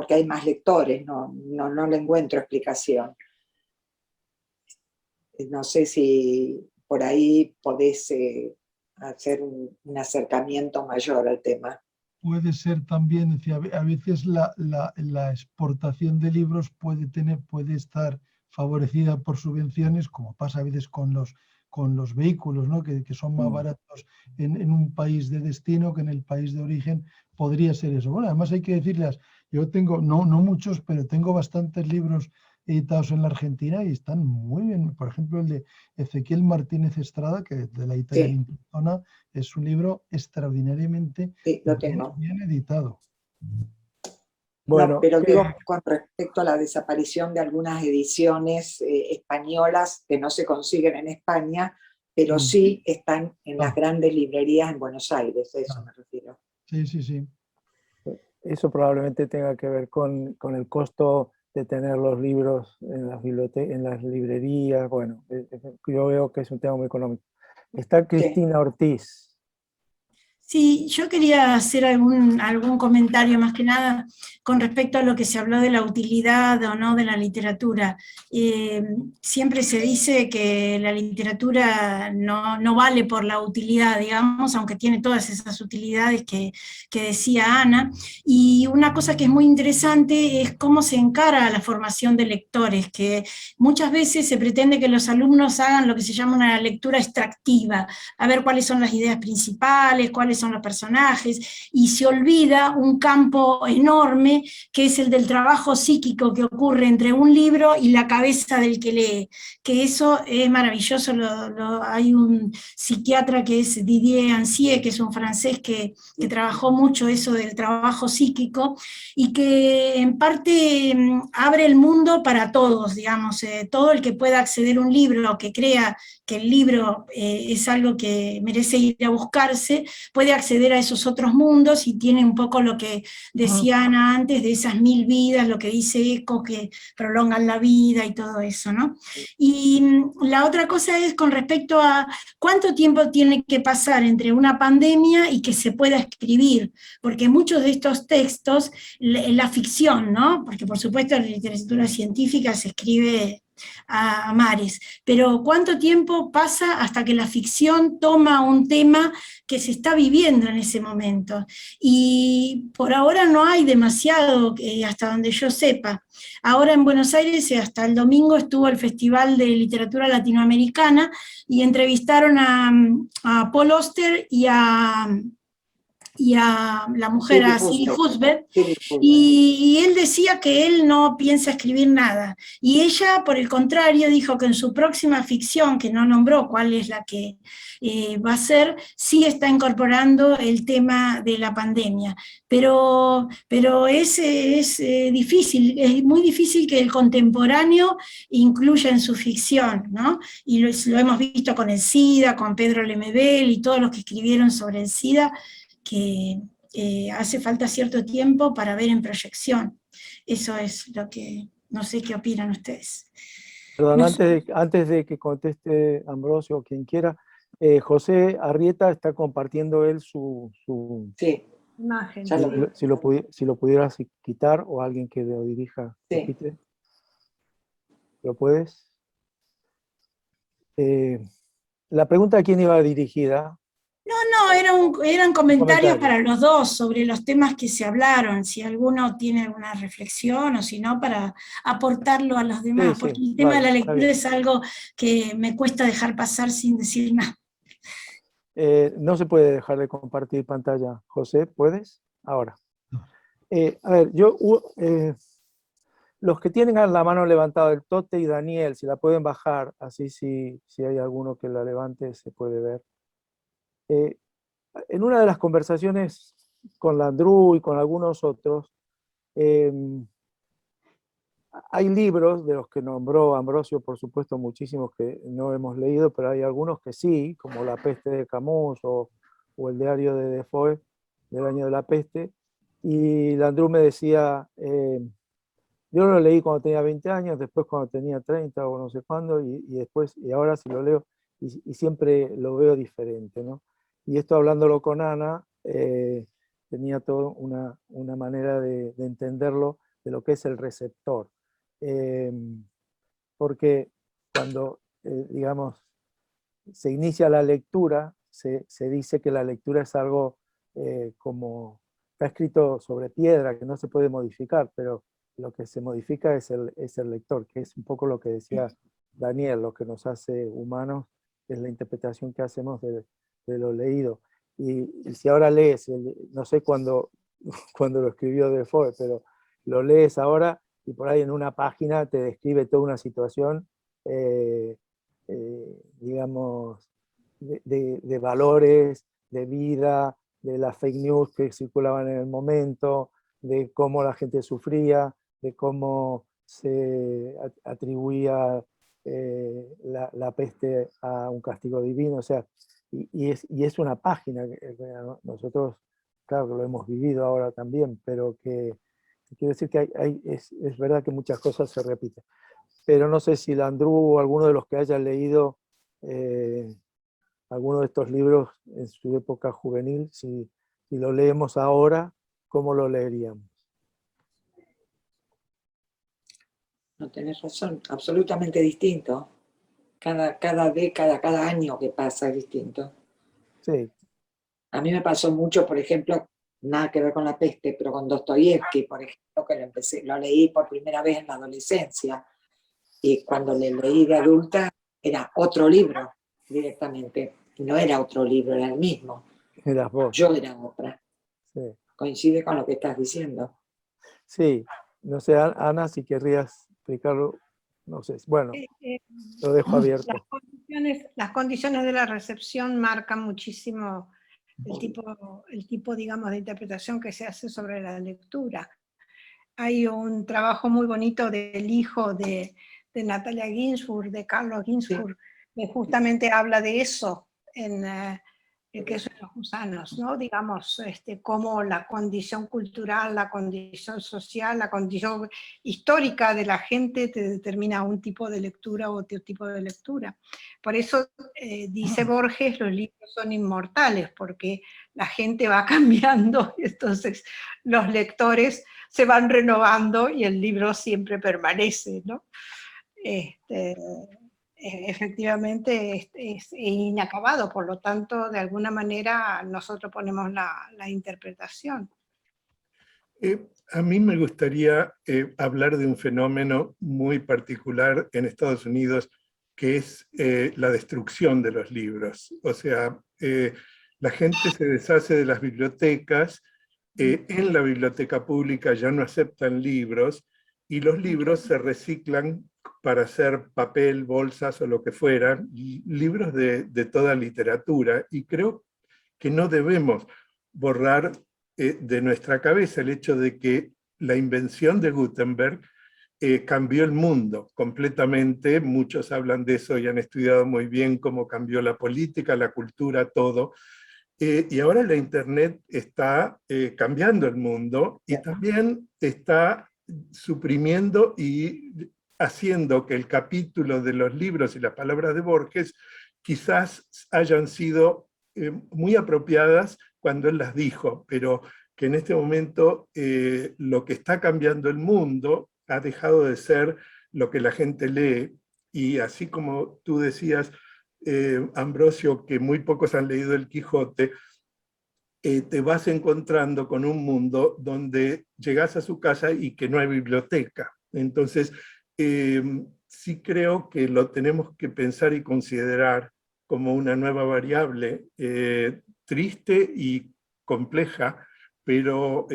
hay más lectores, no le encuentro explicación. No sé si por ahí podés hacer un acercamiento mayor al tema. Puede ser también, decía, a veces la exportación de libros puede estar favorecida por subvenciones, como pasa a veces con los vehículos, ¿no? que son más baratos en un país de destino que en el país de origen. Podría ser eso. Bueno, además hay que decirles, yo tengo, no muchos, pero tengo bastantes libros editados en la Argentina y están muy bien. Por ejemplo, el de Ezequiel Martínez Estrada, que de la editorial Sí. Intentona, es un libro extraordinariamente Sí, lo tengo. bien editado. Bueno, no, pero digo, con respecto a la desaparición de algunas ediciones españolas que no se consiguen en España, pero sí están en las grandes librerías en Buenos Aires, a eso me refiero. Sí, sí, sí. eso probablemente tenga que ver con el costo de tener los libros en las en las librerías. Bueno, yo veo que es un tema muy económico. Está Cristina Ortiz. Sí, yo quería hacer algún comentario más que nada con respecto a lo que se habló de la utilidad o no de la literatura. Siempre se dice que la literatura no vale por la utilidad, digamos, aunque tiene todas esas utilidades que decía Ana. Y una cosa que es muy interesante es cómo se encara la formación de lectores, que muchas veces se pretende que los alumnos hagan lo que se llama una lectura extractiva, a ver cuáles son las ideas principales, cuáles son los personajes, y se olvida un campo enorme que es el del trabajo psíquico que ocurre entre un libro y la cabeza del que lee, que eso es maravilloso. Hay un psiquiatra que es Didier Ancier, que es un francés que trabajó mucho eso del trabajo psíquico, y que en parte abre el mundo para todos, digamos, todo el que pueda acceder a un libro, que crea que el libro es algo que merece ir a buscarse, puede acceder a esos otros mundos, y tiene un poco lo que decía Ana antes de esas 1000 vidas, lo que dice Eco, que prolongan la vida y todo eso, ¿no? Y la otra cosa es con respecto a cuánto tiempo tiene que pasar entre una pandemia y que se pueda escribir, porque muchos de estos textos, la ficción, ¿no? Porque por supuesto la literatura científica se escribe a mares, pero ¿cuánto tiempo pasa hasta que la ficción toma un tema que se está viviendo en ese momento? Y por ahora no hay demasiado, hasta donde yo sepa. Ahora en Buenos Aires, hasta el domingo, estuvo el Festival de Literatura Latinoamericana y entrevistaron a Paul Auster y a la mujer, a Siri Husband, y él decía que él no piensa escribir nada, y ella, por el contrario, dijo que en su próxima ficción, que no nombró cuál es la que va a ser, sí está incorporando el tema de la pandemia, pero es difícil, es muy difícil que el contemporáneo incluya en su ficción, ¿no? Y lo hemos visto con el SIDA, con Pedro Lemebel y todos los que escribieron sobre el SIDA, que hace falta cierto tiempo para ver en proyección. Eso es lo que, no sé qué opinan ustedes. Perdón, No sé. antes de que conteste Ambrosio o quien quiera, José Arrieta está compartiendo él su Sí, Imagen. ya lo vi. si lo pudieras quitar, o alguien que lo dirija, Sí. lo quite. ¿Lo puedes? La pregunta a quién iba dirigida. No, eran comentarios comentario. para los dos sobre los temas que se hablaron, si alguno tiene alguna reflexión, o si no, para aportarlo a los demás, Sí, porque sí, el tema de la está lectura bien. es algo que me cuesta dejar pasar sin decir nada. No se puede dejar de compartir pantalla. José, ¿puedes? Ahora. A ver, los que tienen la mano levantada, el Tote y Daniel, si la pueden bajar, así si hay alguno que la levante se puede ver. En una de las conversaciones con Landru y con algunos otros, hay libros de los que nombró Ambrosio, por supuesto, muchísimos que no hemos leído, pero hay algunos que sí, como La peste de Camus o el diario de Defoe del año de la peste. Y Landru me decía, yo lo leí cuando tenía 20 años, después cuando tenía 30 o no sé cuándo, y ahora sí lo leo y siempre lo veo diferente, ¿no? Y esto hablándolo con Ana, tenía toda una manera de entenderlo, de lo que es el receptor. Porque cuando, digamos, se inicia la lectura, se dice que la lectura es algo como está escrito sobre piedra, que no se puede modificar, pero lo que se modifica es el lector, que es un poco lo que decía Daniel, lo que nos hace humanos es la interpretación que hacemos de lo leído. Y si ahora lees, no sé cuándo lo escribió Defoe, pero lo lees ahora y por ahí en una página te describe toda una situación, digamos, de valores, de vida, de las fake news que circulaban en el momento, de cómo la gente sufría, de cómo se atribuía la peste a un castigo divino, o sea, y es una página que nosotros, claro que lo hemos vivido ahora también, pero que quiero decir que es verdad que muchas cosas se repiten. Pero no sé si Landru o alguno de los que haya leído alguno de estos libros en su época juvenil, si lo leemos ahora, ¿cómo lo leeríamos? No tenés razón, absolutamente distinto. Cada década, cada año que pasa es distinto. Sí, A mí me pasó mucho, por ejemplo, nada que ver con la peste, pero con Dostoyevsky, por ejemplo, que lo leí por primera vez en la adolescencia. Y cuando le leí de adulta, era otro libro directamente. No era otro libro, era el mismo. eras vos. Yo era otra. Sí. Coincide con lo que estás diciendo. Sí, no sé, Ana, si querrías explicarlo, no sé, bueno, lo dejo abierto. Las condiciones de la recepción marcan muchísimo el tipo, digamos, de interpretación que se hace sobre la lectura. Hay un trabajo muy bonito del hijo de Natalia Ginsburg, de Carlos Ginsburg, que justamente habla de eso en El queso y los gusanos, ¿no? Digamos, cómo la condición cultural, la condición social, la condición histórica de la gente te determina un tipo de lectura u otro tipo de lectura. Por eso dice Borges, los libros son inmortales, porque la gente va cambiando, y entonces los lectores se van renovando y el libro siempre permanece, ¿no? Efectivamente es inacabado, por lo tanto, de alguna manera nosotros ponemos la interpretación. A mí me gustaría hablar de un fenómeno muy particular en Estados Unidos, que es la destrucción de los libros. O sea, la gente se deshace de las bibliotecas, en la biblioteca pública ya no aceptan libros, y los libros se reciclan para hacer papel, bolsas o lo que fuera, libros de toda literatura, y creo que no debemos borrar de nuestra cabeza el hecho de que la invención de Gutenberg cambió el mundo completamente. Muchos hablan de eso y han estudiado muy bien cómo cambió la política, la cultura, todo. Y ahora la Internet está cambiando el mundo y también está suprimiendo y haciendo que el capítulo de los libros y las palabras de Borges quizás hayan sido muy apropiadas cuando él las dijo, pero que en este momento lo que está cambiando el mundo ha dejado de ser lo que la gente lee, y así como tú decías, Ambrosio, que muy pocos han leído El Quijote, te vas encontrando con un mundo donde llegas a su casa y que no hay biblioteca. Entonces, sí creo que lo tenemos que pensar y considerar como una nueva variable, triste y compleja, pero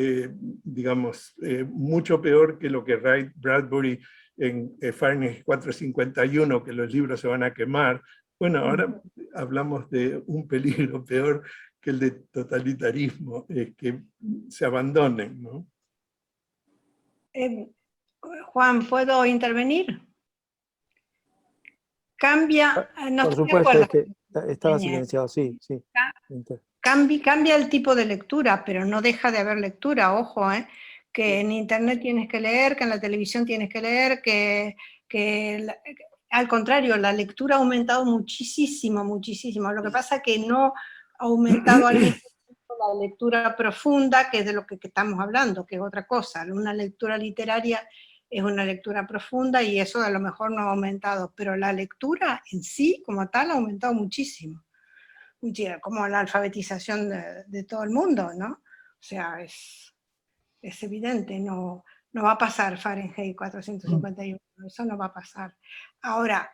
digamos, mucho peor que lo que Ray Bradbury en Fahrenheit 451, que los libros se van a quemar. Bueno, ahora hablamos de un peligro peor que el de totalitarismo, es que se abandonen, ¿no? Juan, ¿puedo intervenir? Cambia, no por estoy de supuesto, acuerdo. es que estaba silenciado, sí, sí. Cambia el tipo de lectura, pero no deja de haber lectura, ojo, que en internet tienes que leer, que en la televisión tienes que leer, al contrario, la lectura ha aumentado muchísimo, muchísimo. Lo que pasa es que no ha aumentado al mismo tiempo la lectura profunda, que es de lo que estamos hablando, que es otra cosa. Una lectura literaria es una lectura profunda y eso a lo mejor no ha aumentado, pero la lectura en sí, como tal, ha aumentado muchísimo. Como la alfabetización de todo el mundo, ¿no? O sea, es evidente, no va a pasar Fahrenheit 451, eso no va a pasar. Ahora,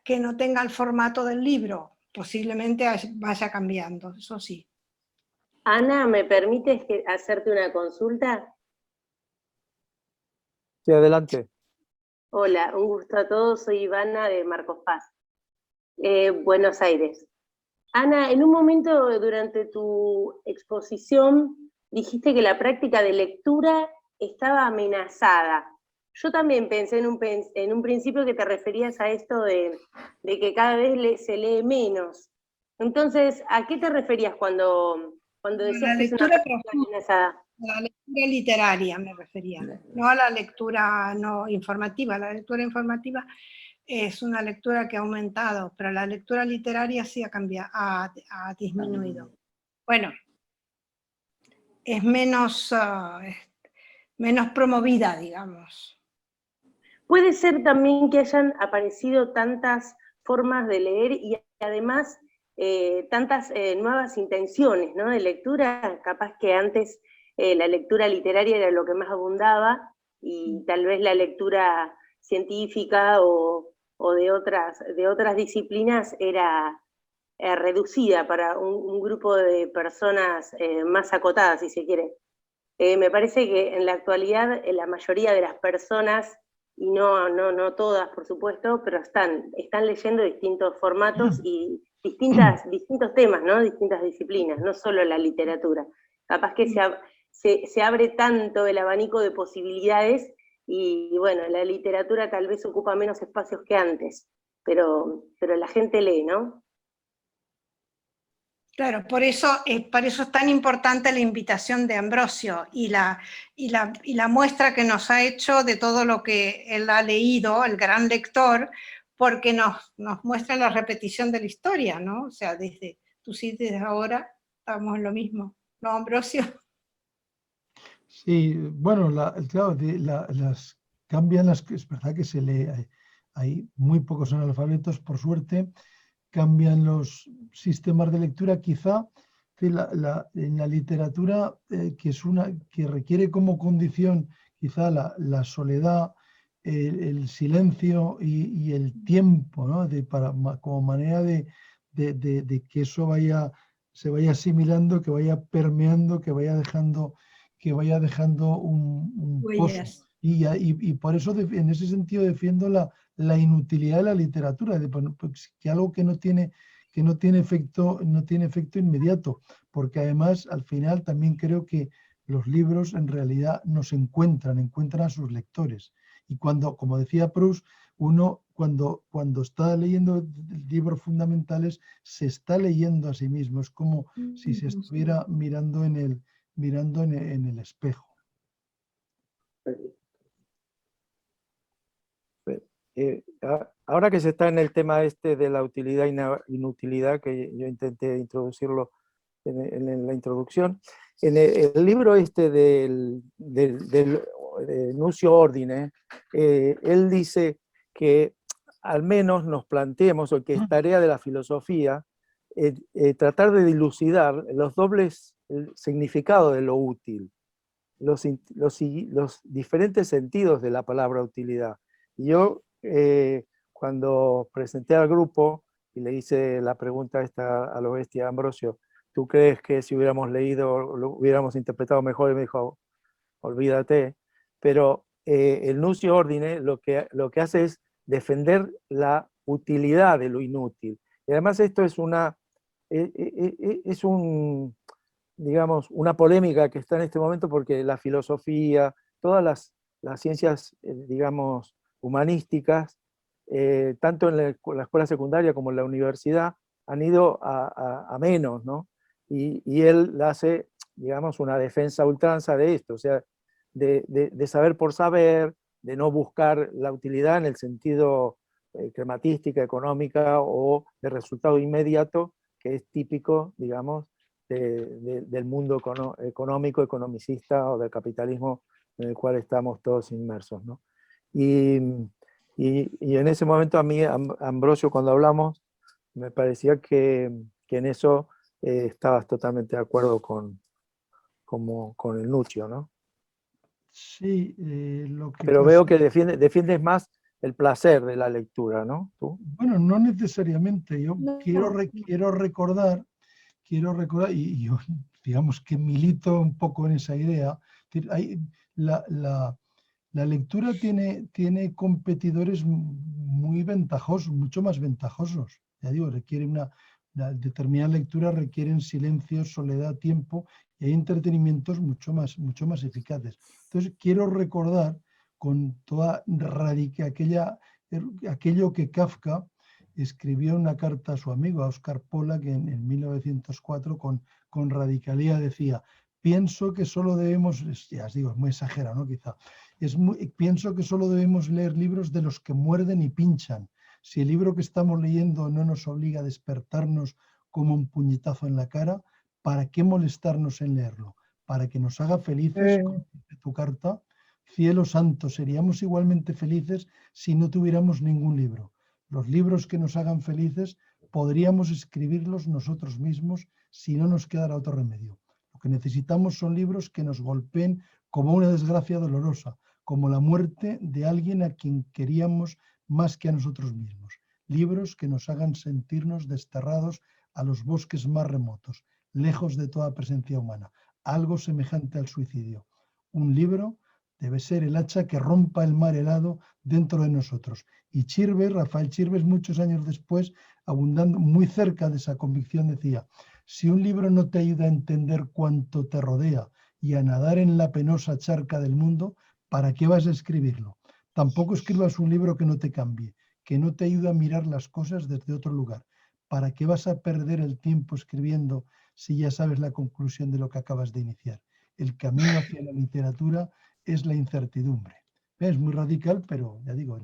que no tenga el formato del libro, posiblemente vaya cambiando, eso sí. Ana, ¿me permites hacerte una consulta? Sí, adelante. Hola, un gusto a todos, soy Ivana de Marcos Paz, Buenos Aires. Ana, en un momento durante tu exposición dijiste que la práctica de lectura estaba amenazada. Yo también pensé en un principio que te referías a esto de que cada vez se lee menos. Entonces, ¿a qué te referías cuando decías que es una práctica amenazada? A la lectura literaria me refería, no a la lectura no informativa. La lectura informativa es una lectura que ha aumentado, pero la lectura literaria sí ha cambiado, ha disminuido. Bueno, es menos, menos promovida, digamos. Puede ser también que hayan aparecido tantas formas de leer y además tantas nuevas intenciones, ¿no?, de lectura. Capaz que antes la lectura literaria era lo que más abundaba y tal vez la lectura científica o de otras disciplinas era reducida para un grupo de personas más acotadas, si se quiere. Me parece que en la actualidad la mayoría de las personas, y no todas, por supuesto, pero están leyendo distintos formatos y distintos temas, ¿no? Distintas disciplinas, no solo la literatura. Capaz que se abre tanto el abanico de posibilidades y bueno, la literatura tal vez ocupa menos espacios que antes, pero la gente lee, ¿no? Claro, por eso es tan importante la invitación de Ambrosio y la muestra que nos ha hecho de todo lo que él ha leído, el gran lector, porque nos muestra la repetición de la historia, ¿no? O sea, desde ahora estamos en lo mismo, ¿no, Ambrosio? Sí, bueno, claro, cambian es verdad que se lee, hay muy pocos analfabetos, por suerte, cambian los sistemas de lectura, quizá en la literatura, que requiere como condición quizá la soledad, el silencio y el tiempo, ¿no? Como manera de que eso se vaya asimilando, que vaya permeando, que vaya dejando un pozo. Y por eso en ese sentido defiendo la inutilidad de la literatura, que algo que no tiene efecto inmediato, porque además al final también creo que los libros en realidad nos encuentran a sus lectores. Y como decía Proust, uno cuando está leyendo libros fundamentales se está leyendo a sí mismo, es como si se estuviera mirando en el espejo. Ahora que se está en el tema de la utilidad y inutilidad, que yo intenté introducirlo en la introducción, en el libro del Nuncio Ordine, él dice que al menos nos planteemos, o que es tarea de la filosofía, tratar de dilucidar los dobles significados de lo útil, los diferentes sentidos de la palabra utilidad. Y yo, cuando presenté al grupo y le hice la pregunta esta a lo bestia Ambrosio, ¿tú crees que si hubiéramos leído lo hubiéramos interpretado mejor? Y me dijo, olvídate. Pero el Nuncio Ordine lo que hace es defender la utilidad de lo inútil. Y además esto es digamos, una polémica que está en este momento, porque la filosofía, todas las ciencias, digamos, humanísticas, tanto en la escuela secundaria como en la universidad, han ido a menos, ¿no? Y él hace, digamos, una defensa a ultranza de esto, o sea, de saber por saber, de no buscar la utilidad en el sentido crematística, económica o de resultado inmediato, que es típico, digamos, del mundo económico, economicista o del capitalismo en el cual estamos todos inmersos, ¿no? Y en ese momento a mí, Ambrosio, cuando hablamos, me parecía que en eso estabas totalmente de acuerdo con el Nuncio, ¿no? Sí, pero veo que defiendes más el placer de la lectura, ¿no? ¿Tú? Bueno, no necesariamente. Yo quiero recordar, y yo digamos que milito un poco en esa idea. La lectura tiene competidores muy ventajosos, mucho más ventajosos. Ya digo, determinadas lecturas requieren silencio, soledad, tiempo, y hay entretenimientos mucho más eficaces. Entonces, quiero recordar con toda aquello que Kafka escribió una carta a su amigo, a Oscar Pollack, en 1904, con radicalidad decía: pienso que solo debemos, ya os digo, es muy exagerado, ¿no? Quizá, Pienso que solo debemos leer libros de los que muerden y pinchan. Si el libro que estamos leyendo no nos obliga a despertarnos como un puñetazo en la cara, ¿para qué molestarnos en leerlo? Para que nos haga felices, como dice tu carta. Cielo santo, seríamos igualmente felices si no tuviéramos ningún libro. Los libros que nos hagan felices podríamos escribirlos nosotros mismos si no nos quedara otro remedio. Lo que necesitamos son libros que nos golpeen como una desgracia dolorosa, como la muerte de alguien a quien queríamos más que a nosotros mismos. Libros que nos hagan sentirnos desterrados a los bosques más remotos, lejos de toda presencia humana, algo semejante al suicidio. Un libro debe ser el hacha que rompa el mar helado dentro de nosotros. Y Rafael Chirves, muchos años después, abundando muy cerca de esa convicción, decía: si un libro no te ayuda a entender cuánto te rodea y a nadar en la penosa charca del mundo, ¿para qué vas a escribirlo? Tampoco escribas un libro que no te cambie, que no te ayude a mirar las cosas desde otro lugar. ¿Para qué vas a perder el tiempo escribiendo si ya sabes la conclusión de lo que acabas de iniciar? El camino hacia la literatura es la incertidumbre. Es muy radical, pero ya digo,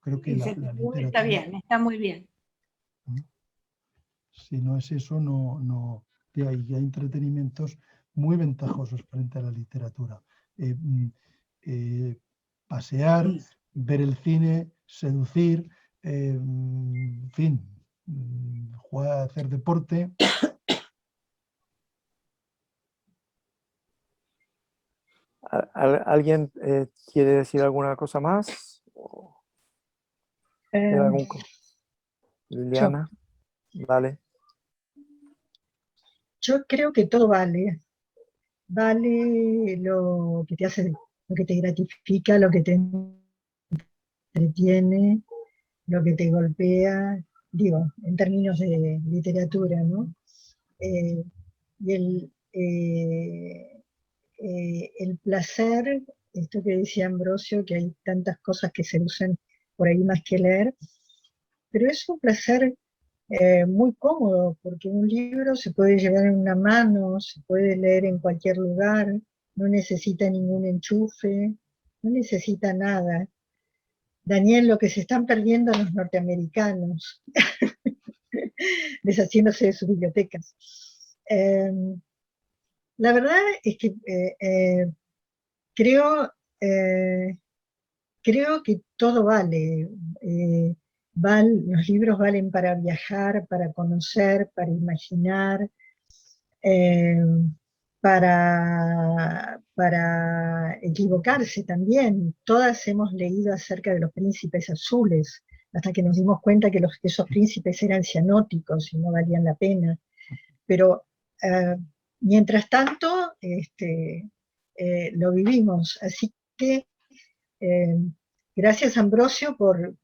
creo que la literatura... Está bien, está muy bien. Si no es eso, hay entretenimientos muy ventajosos frente a la literatura. Pasear, ver el cine, seducir, en fin, jugar, hacer deporte. ¿Alguien quiere decir alguna cosa más? Liliana, vale. Yo creo que todo vale. Vale lo que te hace, lo que te gratifica, lo que te entretiene, lo que te golpea, digo, en términos de literatura, ¿no? Y el placer, esto que decía Ambrosio, que hay tantas cosas que se usan por ahí más que leer, pero es un placer muy cómodo, porque un libro se puede llevar en una mano, se puede leer en cualquier lugar, no necesita ningún enchufe, no necesita nada. Daniel, lo que se están perdiendo los norteamericanos, deshaciéndose de sus bibliotecas. La verdad es que creo que todo vale. Los libros valen para viajar, para conocer, para imaginar, para equivocarse también. Todas hemos leído acerca de los príncipes azules, hasta que nos dimos cuenta que esos príncipes eran cianóticos y no valían la pena. Pero mientras tanto, lo vivimos. Así que gracias, Ambrosio, por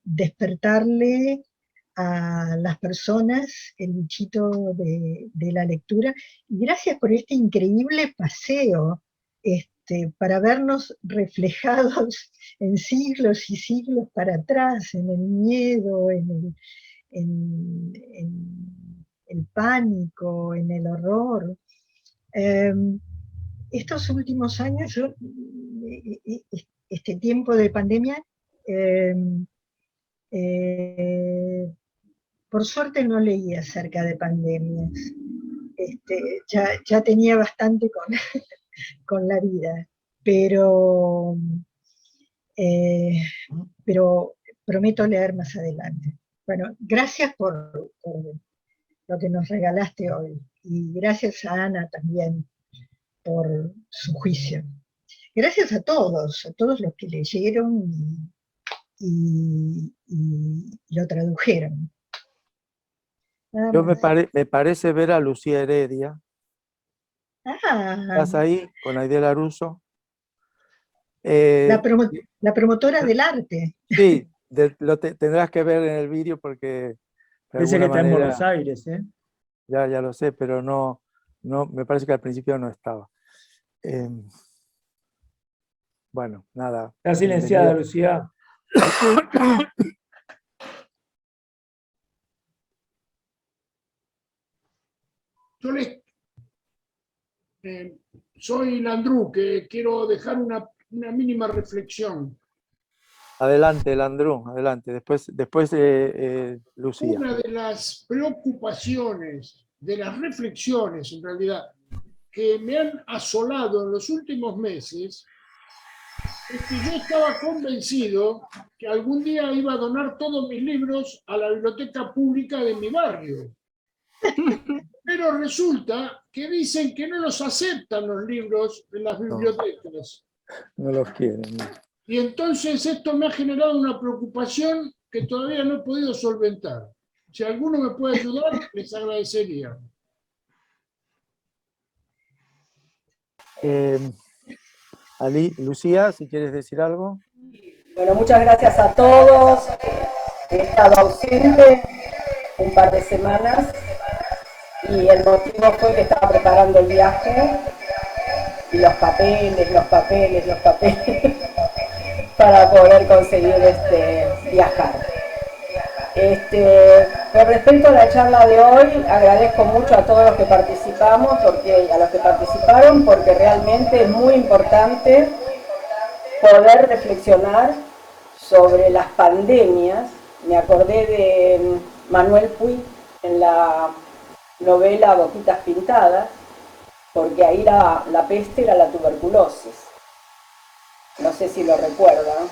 despertarle a las personas el bichito de la lectura, y gracias por este increíble paseo para vernos reflejados en siglos y siglos para atrás, en el miedo, en el pánico, en el horror. Estos últimos años, este tiempo de pandemia, por suerte no leí acerca de pandemias. Ya tenía bastante con la vida, pero prometo leer más adelante. Bueno, gracias por lo que nos regalaste hoy, y gracias a Ana también por su juicio. Gracias a todos los que leyeron y lo tradujeron. Yo me parece ver a Lucía Heredia. ¿Estás ahí con Aide Laruso? La promotora del arte. Sí, tendrás que ver en el vídeo porque... Parece que está en Buenos Aires, ¿eh? Ya lo sé, pero no, me parece que al principio no estaba. Bueno, nada. Está silenciada, Lucía. Yo soy Landru, que quiero dejar una una mínima reflexión. Adelante, Landru, adelante. Después Lucía. Una de las preocupaciones, de las reflexiones en realidad, que me han asolado en los últimos meses, es que yo estaba convencido que algún día iba a donar todos mis libros a la biblioteca pública de mi barrio. Pero resulta que dicen que no los aceptan los libros en las bibliotecas. No los quieren. No. Y entonces esto me ha generado una preocupación que todavía no he podido solventar. Si alguno me puede ayudar, les agradecería. Lucía, si quieres decir algo. Bueno, muchas gracias a todos. He estado ausente un par de semanas y el motivo fue que estaba preparando el viaje y los papeles para poder conseguir viajar. Con respecto a la charla de hoy, agradezco mucho a todos los que participamos, a los que participaron, porque realmente es muy importante poder reflexionar sobre las pandemias. Me acordé de Manuel Puig en la novela Boquitas Pintadas, porque ahí la peste era la tuberculosis. No sé si lo recuerdan.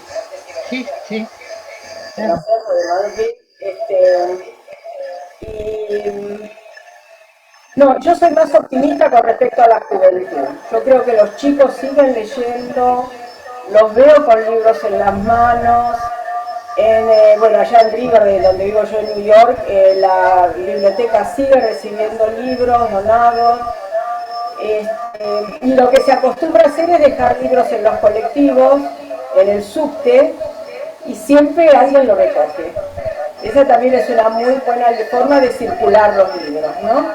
Sí, sí. Claro. No, yo soy más optimista con respecto a la juventud. Yo creo que los chicos siguen leyendo, los veo con libros en las manos. Bueno, allá en Riverdale, donde vivo yo en New York, la biblioteca sigue recibiendo libros donados. Y lo que se acostumbra a hacer es dejar libros en los colectivos, en el subte, y siempre alguien lo recoge. Esa también es una muy buena forma de circular los libros, ¿no?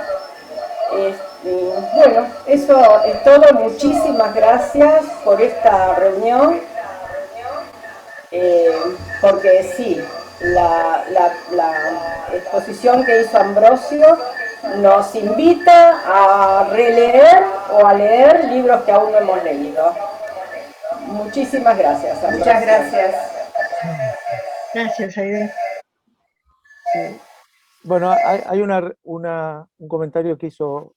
Bueno, eso es todo. Muchísimas gracias por esta reunión. Porque sí, la exposición que hizo Ambrosio nos invita a releer o a leer libros que aún no hemos leído. Muchísimas gracias, Ambrosio. Muchas gracias. Gracias, Aide. Sí. Bueno, hay un comentario que hizo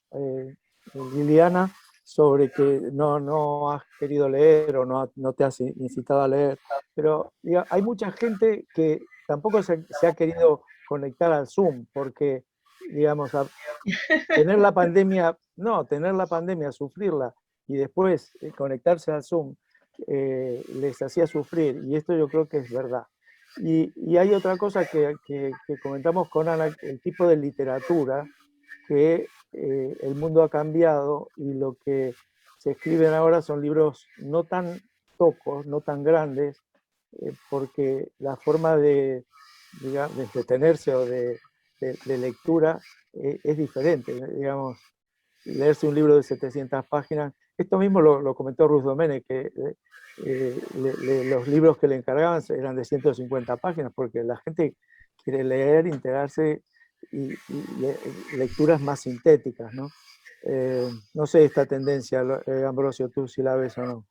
Liliana sobre que no has querido leer o no te has incitado a leer, pero diga, hay mucha gente que tampoco se ha querido conectar al Zoom, porque, digamos, tener la pandemia, sufrirla y después conectarse al Zoom, les hacía sufrir, y esto yo creo que es verdad. Y hay otra cosa que comentamos con Ana, el tipo de literatura, que el mundo ha cambiado y lo que se escriben ahora son libros no tan tocos, no tan grandes, porque la forma de entretenerse o de lectura es diferente. Digamos, leerse un libro de 700 páginas, esto mismo lo comentó Ruth Domene, que los libros que le encargaban eran de 150 páginas, porque la gente quiere leer, integrarse y lecturas más sintéticas, ¿no? No sé esta tendencia, Ambrosio, tú si la ves o no.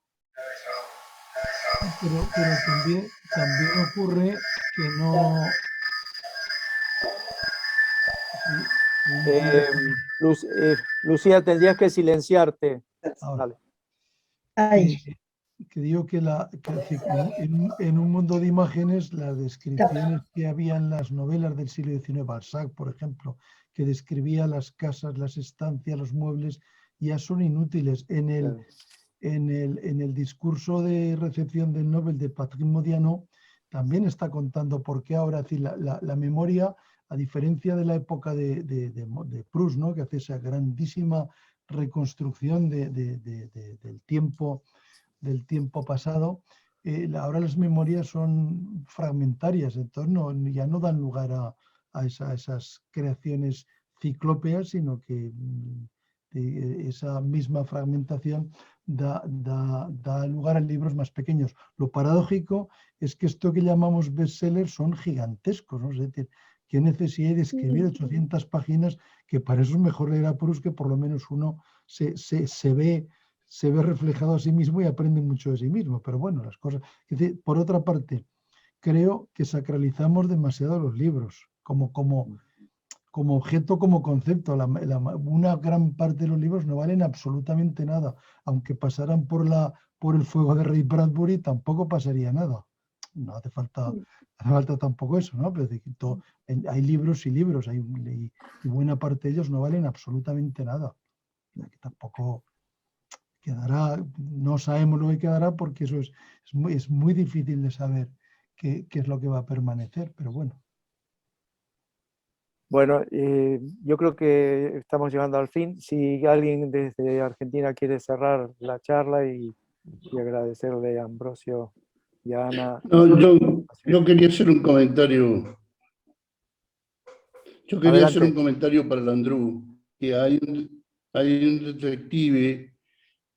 Pero también ocurre que no... Lucía, tendrías que silenciarte. Ahora, que digo que en un mundo de imágenes, las descripciones que había en las novelas del siglo XIX, Balzac, por ejemplo, que describía las casas, las estancias, los muebles, ya son inútiles. En el discurso de recepción del Nobel de Patrick Modiano también está contando por qué ahora, es decir, la memoria, a diferencia de la época de Proust, ¿no?, que hace esa grandísima reconstrucción del tiempo pasado, ahora las memorias son fragmentarias, entonces ya no dan lugar a esas creaciones ciclópeas, sino que esa misma fragmentación da lugar a libros más pequeños. Lo paradójico es que esto que llamamos bestsellers son gigantescos, ¿no? Es decir, ¿qué necesidad hay de escribir 800 páginas? Que para eso es mejor leer a Proust, que por lo menos uno se ve se ve reflejado a sí mismo y aprende mucho de sí mismo. Pero bueno, las cosas... Por otra parte, creo que sacralizamos demasiado los libros como objeto, como concepto. Una gran parte de los libros no valen absolutamente nada. Aunque pasaran por el fuego de Ray Bradbury, tampoco pasaría nada. No hace falta tampoco eso, ¿no? Pero hay libros y libros, y buena parte de ellos no valen absolutamente nada. Que tampoco quedará, no sabemos lo que quedará, porque eso es muy difícil de saber qué es lo que va a permanecer, pero bueno. Bueno, yo creo que estamos llegando al fin. Si alguien desde Argentina quiere cerrar la charla y agradecerle a Ambrosio y a Ana. No, yo quería hacer un comentario. Yo quería hacer un comentario para el Andrew, que hay un detective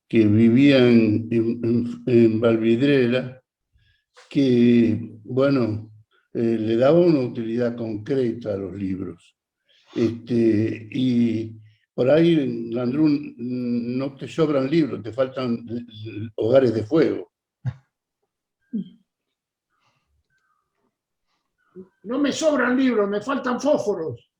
que vivía en Valvidrera, que, bueno, le daba una utilidad concreta a los libros. Y por ahí, Andrew, no te sobran libros, te faltan hogares de fuego. No me sobran libros, me faltan fósforos.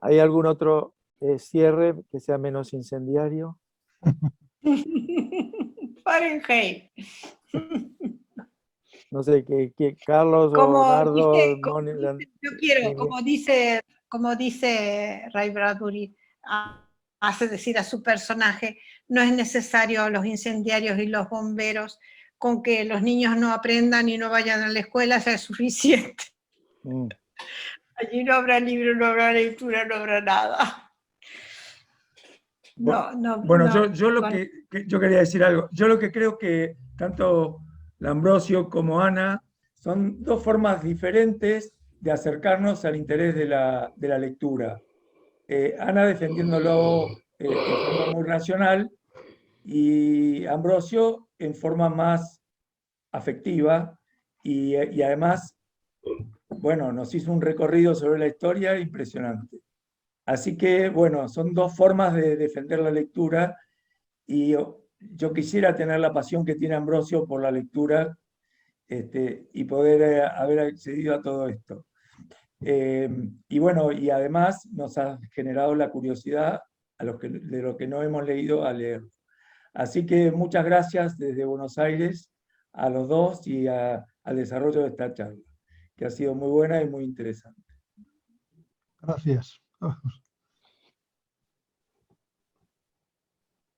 ¿Hay algún otro cierre que sea menos incendiario? Fahrenheit. No sé, que Carlos o Nardo... Yo quiero, como dice Ray Bradbury, hace decir a su personaje, no es necesario los incendiarios y los bomberos, con que los niños no aprendan y no vayan a la escuela, ya es suficiente. Allí no habrá libro, no habrá lectura, no habrá nada. Yo quería decir algo. Yo lo que creo que tanto Ambrosio como Ana son dos formas diferentes de acercarnos al interés de la lectura. Ana defendiéndolo en forma muy racional y Ambrosio en forma más afectiva y además, bueno, nos hizo un recorrido sobre la historia impresionante. Así que, bueno, son dos formas de defender la lectura y yo quisiera tener la pasión que tiene Ambrosio por la lectura y poder haber accedido a todo esto. Y bueno, y además nos ha generado la curiosidad de lo que no hemos leído a leer. Así que muchas gracias desde Buenos Aires a los dos y al desarrollo de esta charla, que ha sido muy buena y muy interesante. Gracias.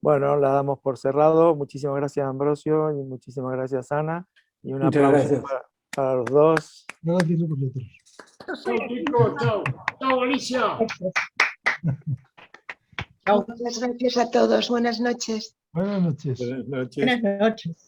Bueno, la damos por cerrado. Muchísimas gracias, Ambrosio, y muchísimas gracias, Ana. Y un aplauso para los dos. Gracias a vosotros. Chao, chicos, chao. Chao, Alicia. Muchas gracias a todos. Buenas noches. Buenas noches. Buenas noches. Buenas noches.